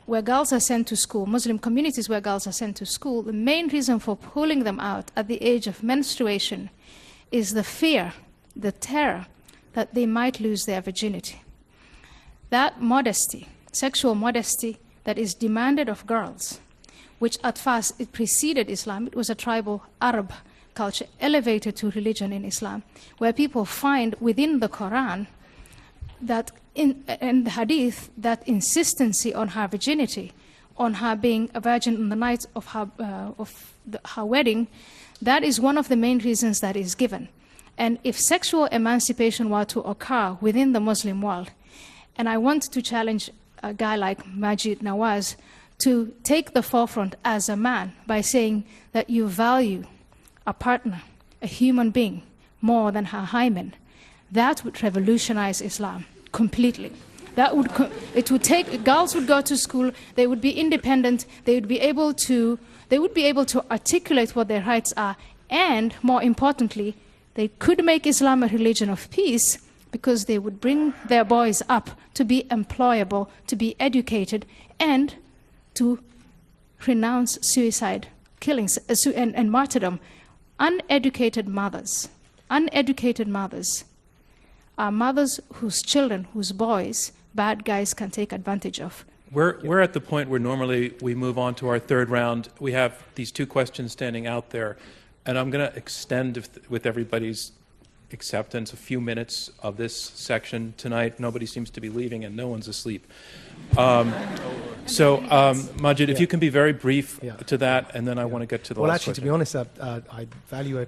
where girls are sent to school, Muslim communities where girls are sent to school, the main reason for pulling them out at the age of menstruation is the fear, the terror that they might lose their virginity. That modesty, sexual modesty that is demanded of girls, which at first it preceded Islam, it was a tribal Arab culture elevated to religion in Islam, where people find within the Quran that in the Hadith, that insistency on her virginity, on her being a virgin on the night of her wedding, that is one of the main reasons that is given. And if sexual emancipation were to occur within the Muslim world, and I want to challenge a guy like Majid Nawaz to take the forefront as a man by saying that you value a partner, a human being, more than her hymen, that would revolutionize Islam completely. Girls would go to school, they would be independent, they would be able to articulate what their rights are, and more importantly, they could make Islam a religion of peace because they would bring their boys up to be employable, to be educated, and to renounce suicide, killings, and martyrdom. Uneducated mothers are mothers whose children, whose boys, bad guys can take advantage of. We're at the point where normally we move on to our third round. We have these two questions standing out there, and I'm going to extend with everybody's acceptance, a few minutes of this section tonight. Nobody seems to be leaving, and no one's asleep. Majid, if you can be very brief to that, and then I want to get to the last question. To be honest, I value a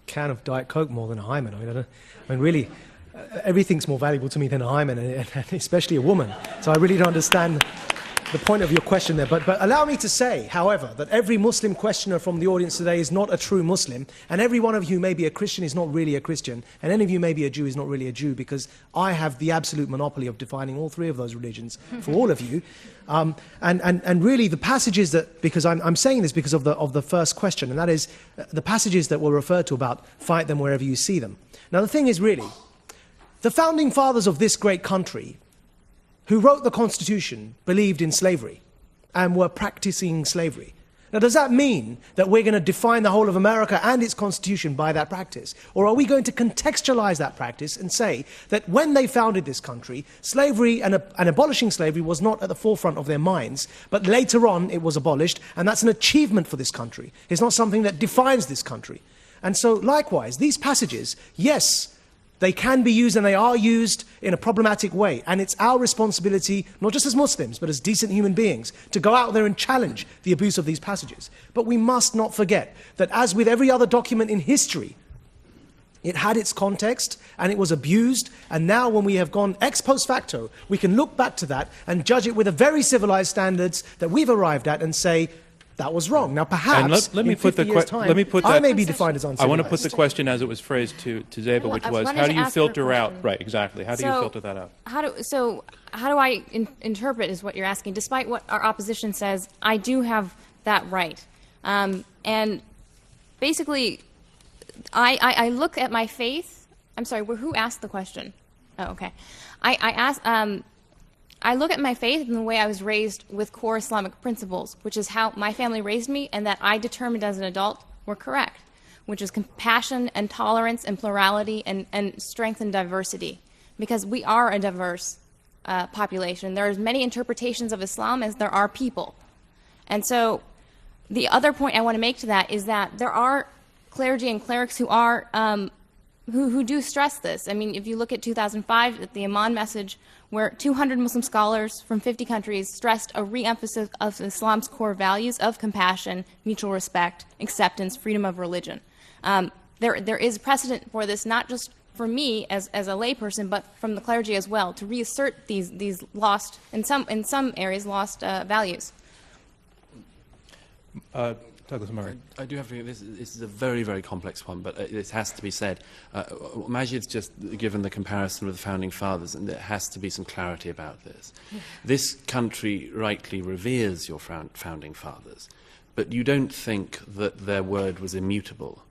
can of Diet Coke more than a hymen. I mean, really, everything's more valuable to me than a hymen, and especially a woman. So I really don't understand the point of your question there. But allow me to say, however, that every Muslim questioner from the audience today is not a true Muslim, and every one of you may be a Christian is not really a Christian, and any of you may be a Jew is not really a Jew, because I have the absolute monopoly of defining all three of those religions for all of you. And really the passages that, because I'm saying this because of the first question, and that is the passages that were referred to about fight them wherever you see them. Now the thing is really, the founding fathers of this great country who wrote the Constitution believed in slavery and were practicing slavery. Now, does that mean that we're going to define the whole of America and its Constitution by that practice? Or are we going to contextualize that practice and say that when they founded this country, slavery and abolishing slavery was not at the forefront of their minds, but later on it was abolished, and that's an achievement for this country. It's not something that defines this country. And so, likewise, these passages, yes, they can be used and they are used in a problematic way. And it's our responsibility, not just as Muslims, but as decent human beings, to go out there and challenge the abuse of these passages. But we must not forget that as with every other document in history, it had its context and it was abused. And now when we have gone ex post facto, we can look back to that and judge it with the very civilized standards that we've arrived at and say, that was wrong. Now, perhaps let me put I may be defined as uncivilized. I want to put the question as it was phrased to Zeba, which was, how do you filter out? Right, exactly. How do you filter that out? How do I interpret is what you're asking? Despite what our opposition says, I do have that right. And basically, I look at my faith. I'm sorry, who asked the question? Oh, okay. I look at my faith in the way I was raised with core Islamic principles, which is how my family raised me and that I determined as an adult were correct, which is compassion and tolerance and plurality and strength and diversity, because we are a diverse population. There are as many interpretations of Islam as there are people. And so the other point I want to make to that is that there are clergy and clerics who are who do stress this. I mean, if you look at 2005, at the Iman message, where 200 Muslim scholars from 50 countries stressed a re-emphasis of Islam's core values of compassion, mutual respect, acceptance, freedom of religion. There is precedent for this, not just for me as a layperson, but from the clergy as well, to reassert these lost, in some areas, lost values. Douglas Murray. I do have to. This is a very, very complex one, but this has to be said. Majid's just given the comparison with the founding fathers, and there has to be some clarity about this. This country rightly reveres your founding fathers, but you don't think that their word was immutable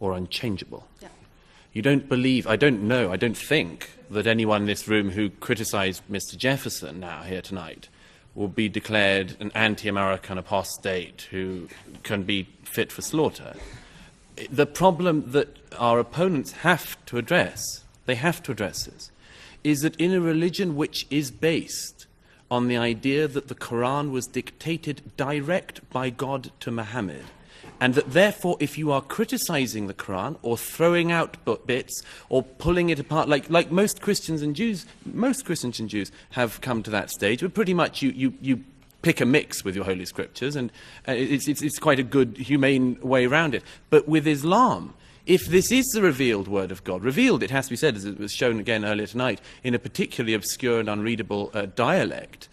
or unchangeable. Yeah. You don't believe. I don't think that anyone in this room who criticised Mr. Jefferson now here tonight will be declared an anti-American apostate who can be fit for slaughter. The problem that our opponents have to address, is that in a religion which is based on the idea that the Quran was dictated direct by God to Muhammad, and that therefore if you are criticizing the Quran or throwing out bits or pulling it apart, like most Christians and Jews have come to that stage, but pretty much you pick a mix with your holy scriptures, and it's quite a good, humane way around it. But with Islam, if this is the revealed word of God, revealed, it has to be said, as it was shown again earlier tonight, in a particularly obscure and unreadable dialect,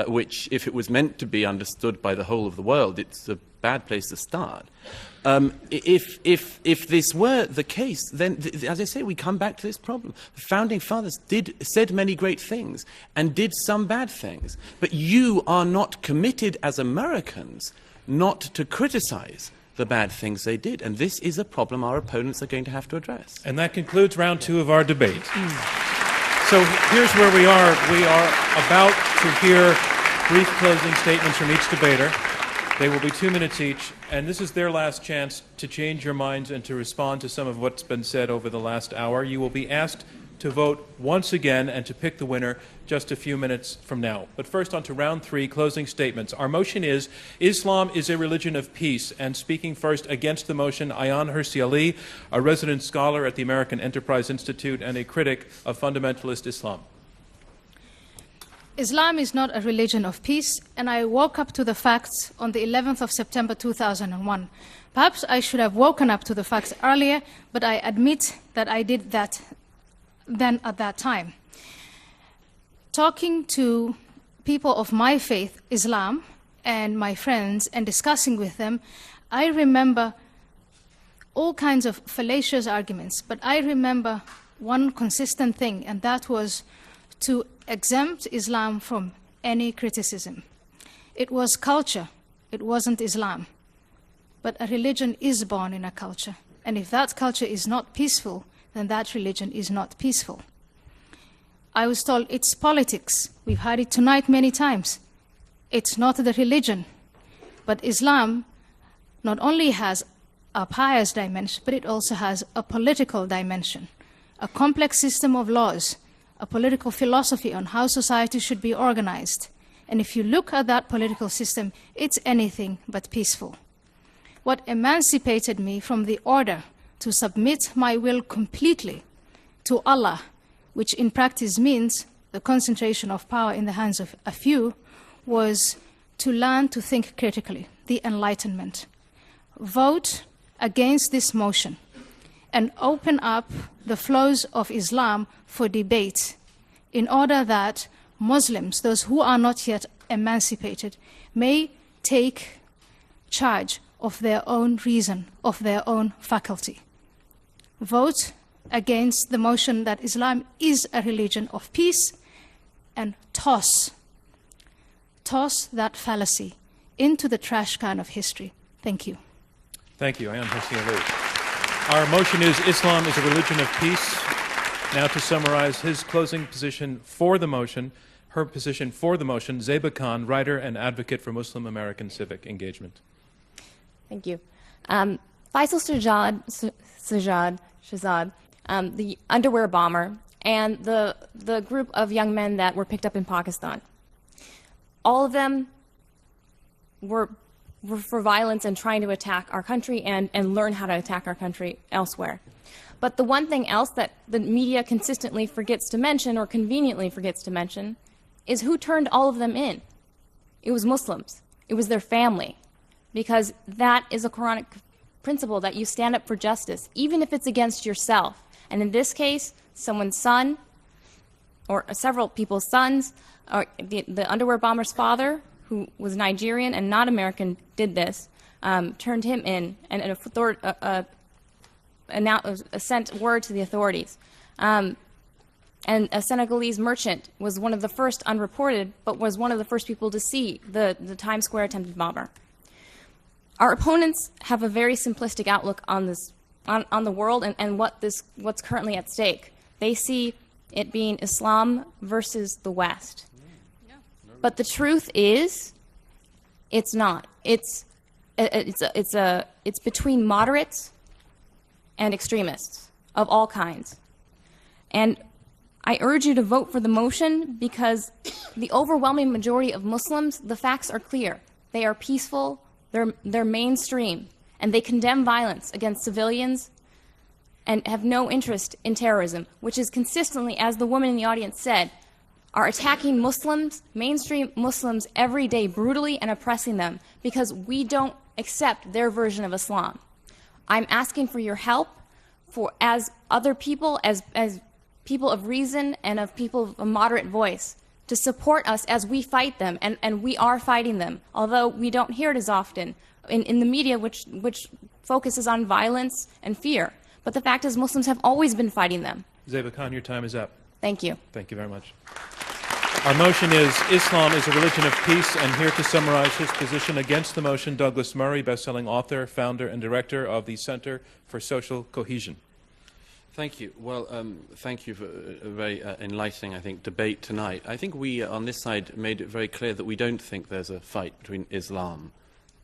which, if it was meant to be understood by the whole of the world, it's a bad place to start. If this were the case, then, as I say, we come back to this problem. The founding fathers said many great things and did some bad things, but you are not committed as Americans not to criticize the bad things they did, and this is a problem our opponents are going to have to address. And that concludes round 2 of our debate. So here's where we are. We are about to hear brief closing statements from each debater. They will be 2 minutes each, and this is their last chance to change your minds and to respond to some of what's been said over the last hour. You will be asked to vote once again and to pick the winner just a few minutes from now. But first, on to round 3, closing statements. Our motion is Islam is a religion of peace. And speaking first against the motion, Ayaan Hirsi Ali, a resident scholar at the American Enterprise Institute and a critic of fundamentalist Islam. Islam is not a religion of peace, and I woke up to the facts on the 11th of September 2001. Perhaps I should have woken up to the facts earlier, but I admit that I did that then at that time. Talking to people of my faith, Islam, and my friends, and discussing with them, I remember all kinds of fallacious arguments, but I remember one consistent thing, and that was to exempt Islam from any criticism. It was culture, it wasn't Islam. But a religion is born in a culture, and if that culture is not peaceful, then that religion is not peaceful. I was told it's politics. We've heard it tonight many times. It's not the religion. But Islam not only has a pious dimension, but it also has a political dimension, a complex system of laws, a political philosophy on how society should be organized. And if you look at that political system, it's anything but peaceful. What emancipated me from the order to submit my will completely to Allah, which in practice means the concentration of power in the hands of a few, was to learn to think critically, the Enlightenment. Vote against this motion and open up the flows of Islam for debate in order that Muslims, those who are not yet emancipated, may take charge of their own reason, of their own faculty. Vote against the motion that Islam is a religion of peace, and toss that fallacy into the trash can of history. Thank you. Thank you, Ayaan Hirsi Ali. Our motion is Islam is a religion of peace. Now to summarize his closing position for the motion, her position for the motion, Zeba Khan, writer and advocate for Muslim American civic engagement. Thank you. Faisal Shahzad, the underwear bomber, and the group of young men that were picked up in Pakistan. All of them were for violence and trying to attack our country and learn how to attack our country elsewhere. But the one thing else that the media consistently forgets to mention, or conveniently forgets to mention, is who turned all of them in. It was Muslims. It was their family. Because that is a Quranic principle, that you stand up for justice, even if it's against yourself. And in this case, someone's son, or several people's sons, or the underwear bomber's father, who was Nigerian and not American, did this, turned him in, and sent word to the authorities. And a Senegalese merchant was one of the first unreported, but was one of the first people to see the Times Square attempted bomber. Our opponents have a very simplistic outlook on this, on the world and what's currently at stake. They see it being Islam versus the West. But the truth is, it's not. It's between moderates and extremists of all kinds. And I urge you to vote for the motion because the overwhelming majority of Muslims, the facts are clear. They are peaceful, they're mainstream, and they condemn violence against civilians and have no interest in terrorism, which is consistently, as the woman in the audience said, are attacking Muslims, mainstream Muslims, every day, brutally and oppressing them because we don't accept their version of Islam. I'm asking for your help, as other people, as people of reason and of people of a moderate voice, to support us as we fight them, and we are fighting them, although we don't hear it as often in the media, which focuses on violence and fear. But the fact is, Muslims have always been fighting them. Zeba Khan, your time is up. Thank you. Thank you very much. Our motion is Islam is a religion of peace, and here to summarize his position against the motion, Douglas Murray, best-selling author, founder, and director of the Center for Social Cohesion. Thank you. Well, thank you for a very enlightening, I think, debate tonight. I think we, on this side, made it very clear that we don't think there's a fight between Islam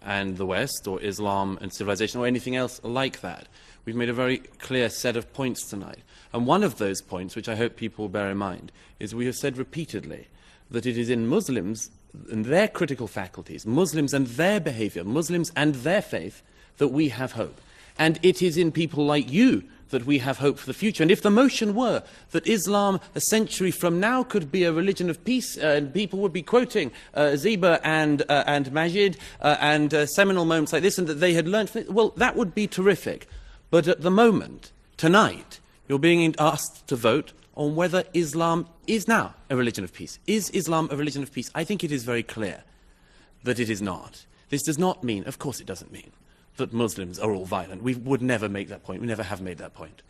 and the West, or Islam and civilization, or anything else like that. We've made a very clear set of points tonight. And one of those points, which I hope people will bear in mind, is we have said repeatedly that it is in Muslims and their critical faculties, Muslims and their behavior, Muslims and their faith, that we have hope. And it is in people like you that we have hope for the future. And if the motion were that Islam a century from now could be a religion of peace, and people would be quoting Ziba and Majid and seminal moments like this, and that they had learned, well, that would be terrific. But at the moment, tonight, you're being asked to vote on whether Islam is now a religion of peace. Is Islam a religion of peace? I think it is very clear that it is not. This does not mean, of course it doesn't mean, that Muslims are all violent. We would never make that point. We never have made that point.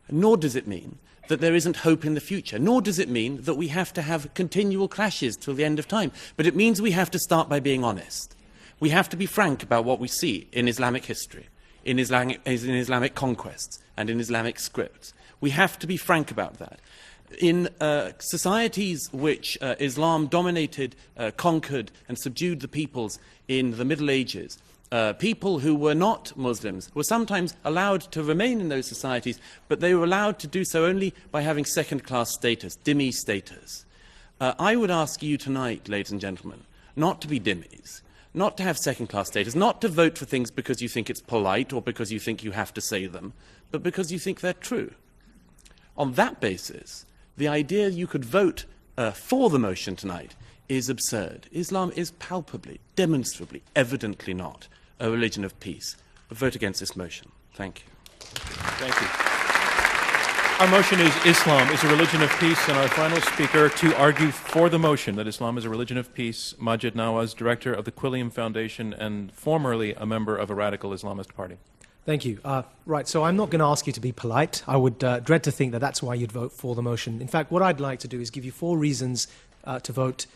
Nor does it mean that there isn't hope in the future. Nor does it mean that we have to have continual clashes till the end of time. But it means we have to start by being honest. We have to be frank about what we see in Islamic history, in Islamic conquests, and in Islamic scripts. We have to be frank about that. In societies which Islam dominated, conquered, and subdued the peoples in the Middle Ages, people who were not Muslims were sometimes allowed to remain in those societies, but they were allowed to do so only by having second-class status, dhimmi status. I would ask you tonight, ladies and gentlemen, not to be dhimmis, not to have second-class status, not to vote for things because you think it's polite or because you think you have to say them, but because you think they're true. On that basis, the idea you could vote for the motion tonight is absurd. Islam is palpably, demonstrably, evidently not a religion of peace. Vote against this motion. Thank you. Thank you. Our motion is Islam is a religion of peace, and our final speaker to argue for the motion that Islam is a religion of peace, Majid Nawaz, director of the Quilliam Foundation and formerly a member of a radical Islamist party. Thank you. Right, so I'm not going to ask you to be polite. I would dread to think that that's why you'd vote for the motion. In fact, what I'd like to do is give you 4 reasons to vote,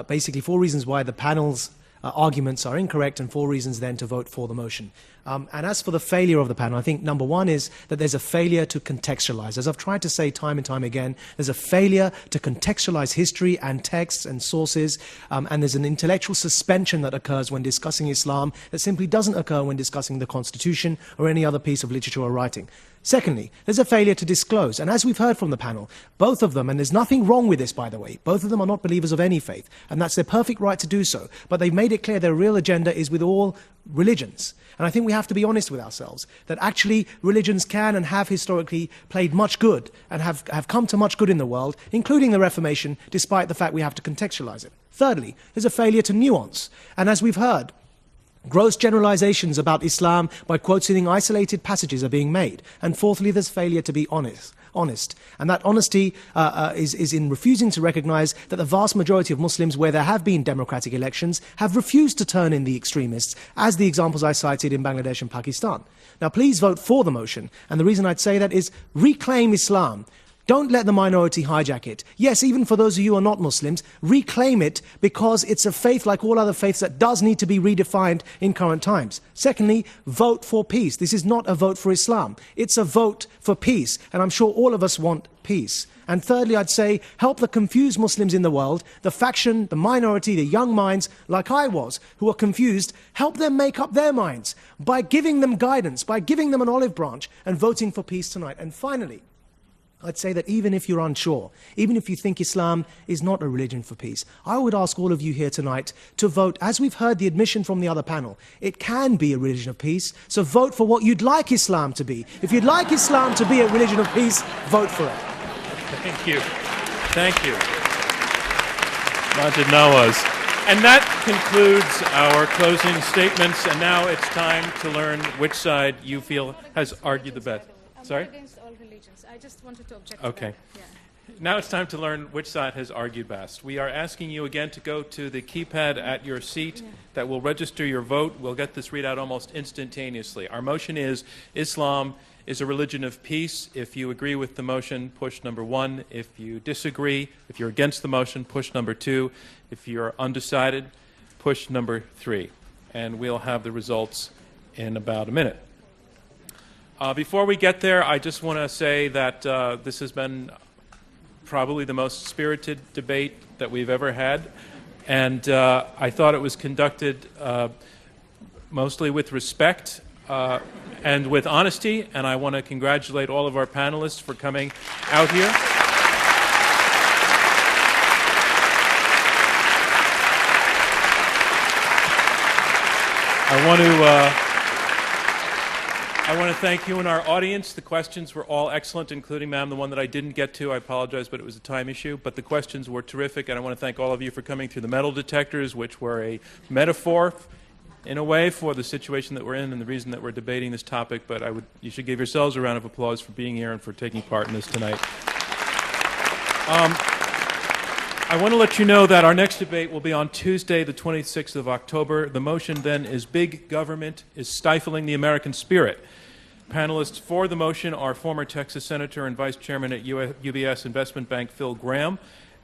basically 4 reasons why the panel's arguments are incorrect and 4 reasons then to vote for the motion. And as for the failure of the panel, I think number 1 is that there's a failure to contextualize. As I've tried to say time and time again, there's a failure to contextualize history and texts and sources, and there's an intellectual suspension that occurs when discussing Islam that simply doesn't occur when discussing the Constitution or any other piece of literature or writing. Secondly, there's a failure to disclose. And as we've heard from the panel, both of them, and there's nothing wrong with this, by the way, both of them are not believers of any faith, and that's their perfect right to do so. But they've made it clear their real agenda is with all religions. And I think we have to be honest with ourselves, that actually religions can and have historically played much good and have come to much good in the world, including the Reformation, despite the fact we have to contextualize it. Thirdly, there's a failure to nuance. And as we've heard, gross generalizations about Islam by quoting isolated passages are being made. And fourthly, there's failure to be honest. And that honesty is in refusing to recognize that the vast majority of Muslims, where there have been democratic elections, have refused to turn in the extremists, as the examples I cited in Bangladesh and Pakistan. Now, please vote for the motion. And the reason I'd say that is reclaim Islam. Don't let the minority hijack it. Yes, even for those of you who are not Muslims, reclaim it because it's a faith like all other faiths that does need to be redefined in current times. Secondly, vote for peace. This is not a vote for Islam. It's a vote for peace, and I'm sure all of us want peace. And thirdly, I'd say, help the confused Muslims in the world, the faction, the minority, the young minds, like I was, who are confused, help them make up their minds by giving them guidance, by giving them an olive branch, and voting for peace tonight. And finally, I'd say that even if you're unsure, even if you think Islam is not a religion for peace, I would ask all of you here tonight to vote, as we've heard the admission from the other panel, it can be a religion of peace, so vote for what you'd like Islam to be. If you'd like Islam to be a religion of peace, vote for it. Thank you. Thank you. Majid Nawaz. And that concludes our closing statements, and now it's time to learn which side you feel has argued the best. Sorry? Against all religions. I just wanted to object Okay. to that. Yeah. Now it's time to learn which side has argued best. We are asking you again to go to the keypad at your seat that will register your vote. We'll get this readout almost instantaneously. Our motion is Islam is a religion of peace. If you agree with the motion, push number 1. If you disagree, if you're against the motion, push number 2. If you're undecided, push number 3. And we'll have the results in about a minute. Before we get there, I just want to say that this has been probably the most spirited debate that we've ever had, and I thought it was conducted mostly with respect and with honesty, and I want to congratulate all of our panelists for coming out here. I want to thank you and our audience. The questions were all excellent, including, ma'am, the one that I didn't get to. I apologize, but it was a time issue. But the questions were terrific, and I want to thank all of you for coming through the metal detectors, which were a metaphor, in a way, for the situation that we're in and the reason that we're debating this topic. But you should give yourselves a round of applause for being here and for taking part in this tonight. I want to let you know that our next debate will be on Tuesday, the 26th of October. The motion then is Big Government is Stifling the American Spirit. Panelists for the motion are former Texas Senator and Vice Chairman at UBS Investment Bank Phil Gramm,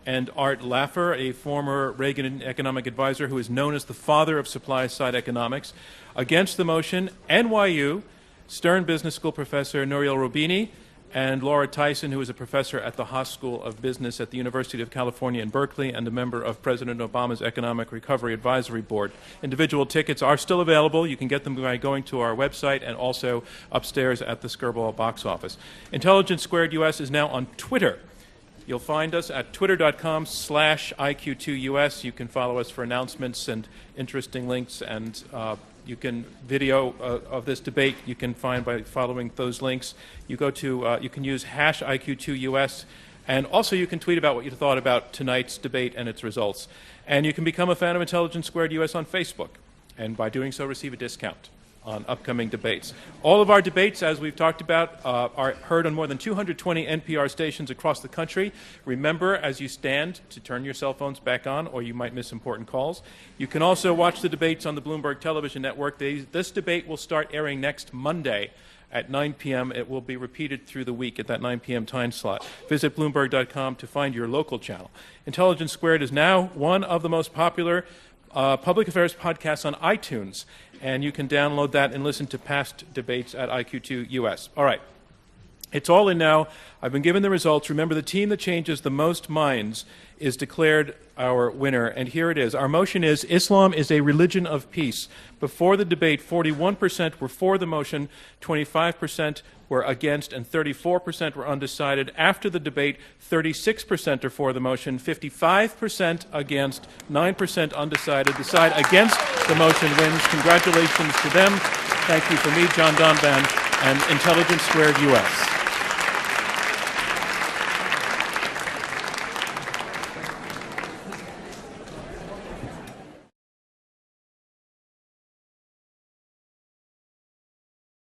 and Art Laffer, a former Reagan economic advisor who is known as the father of supply-side economics. Against the motion, NYU Stern Business School professor Nouriel Roubini, and Laura Tyson, who is a professor at the Haas School of Business at the University of California in Berkeley and a member of President Obama's Economic Recovery Advisory Board. Individual tickets are still available. You can get them by going to our website and also upstairs at the Skirball box office. Intelligence Squared US is now on Twitter. You'll find us at twitter.com/IQ2US. You can follow us for announcements and interesting links, and you can video of this debate. You can find by following those links. You can use #IQ2US, and also you can tweet about what you thought about tonight's debate and its results. And you can become a fan of Intelligence Squared US on Facebook, and by doing so receive a discount on upcoming debates. All of our debates, as we've talked about, are heard on more than 220 NPR stations across the country. Remember, as you stand, to turn your cell phones back on, or you might miss important calls. You can also watch the debates on the Bloomberg Television Network. This debate will start airing next Monday at 9 p.m. It will be repeated through the week at that 9 p.m. time slot. Visit Bloomberg.com to find your local channel. Intelligence Squared is now one of the most popular public affairs podcasts on iTunes, and you can download that and listen to past debates at IQ2US. All right. It's all in now. I've been given the results. Remember, the team that changes the most minds is declared our winner, and here it is. Our motion is Islam is a religion of peace. Before the debate, 41% were for the motion, 25% were against, and 34% were undecided. After the debate, 36% are for the motion, 55% against, 9% undecided. The side against the motion wins. Congratulations to them. Thank you from me, John Donvan, and Intelligence Squared US.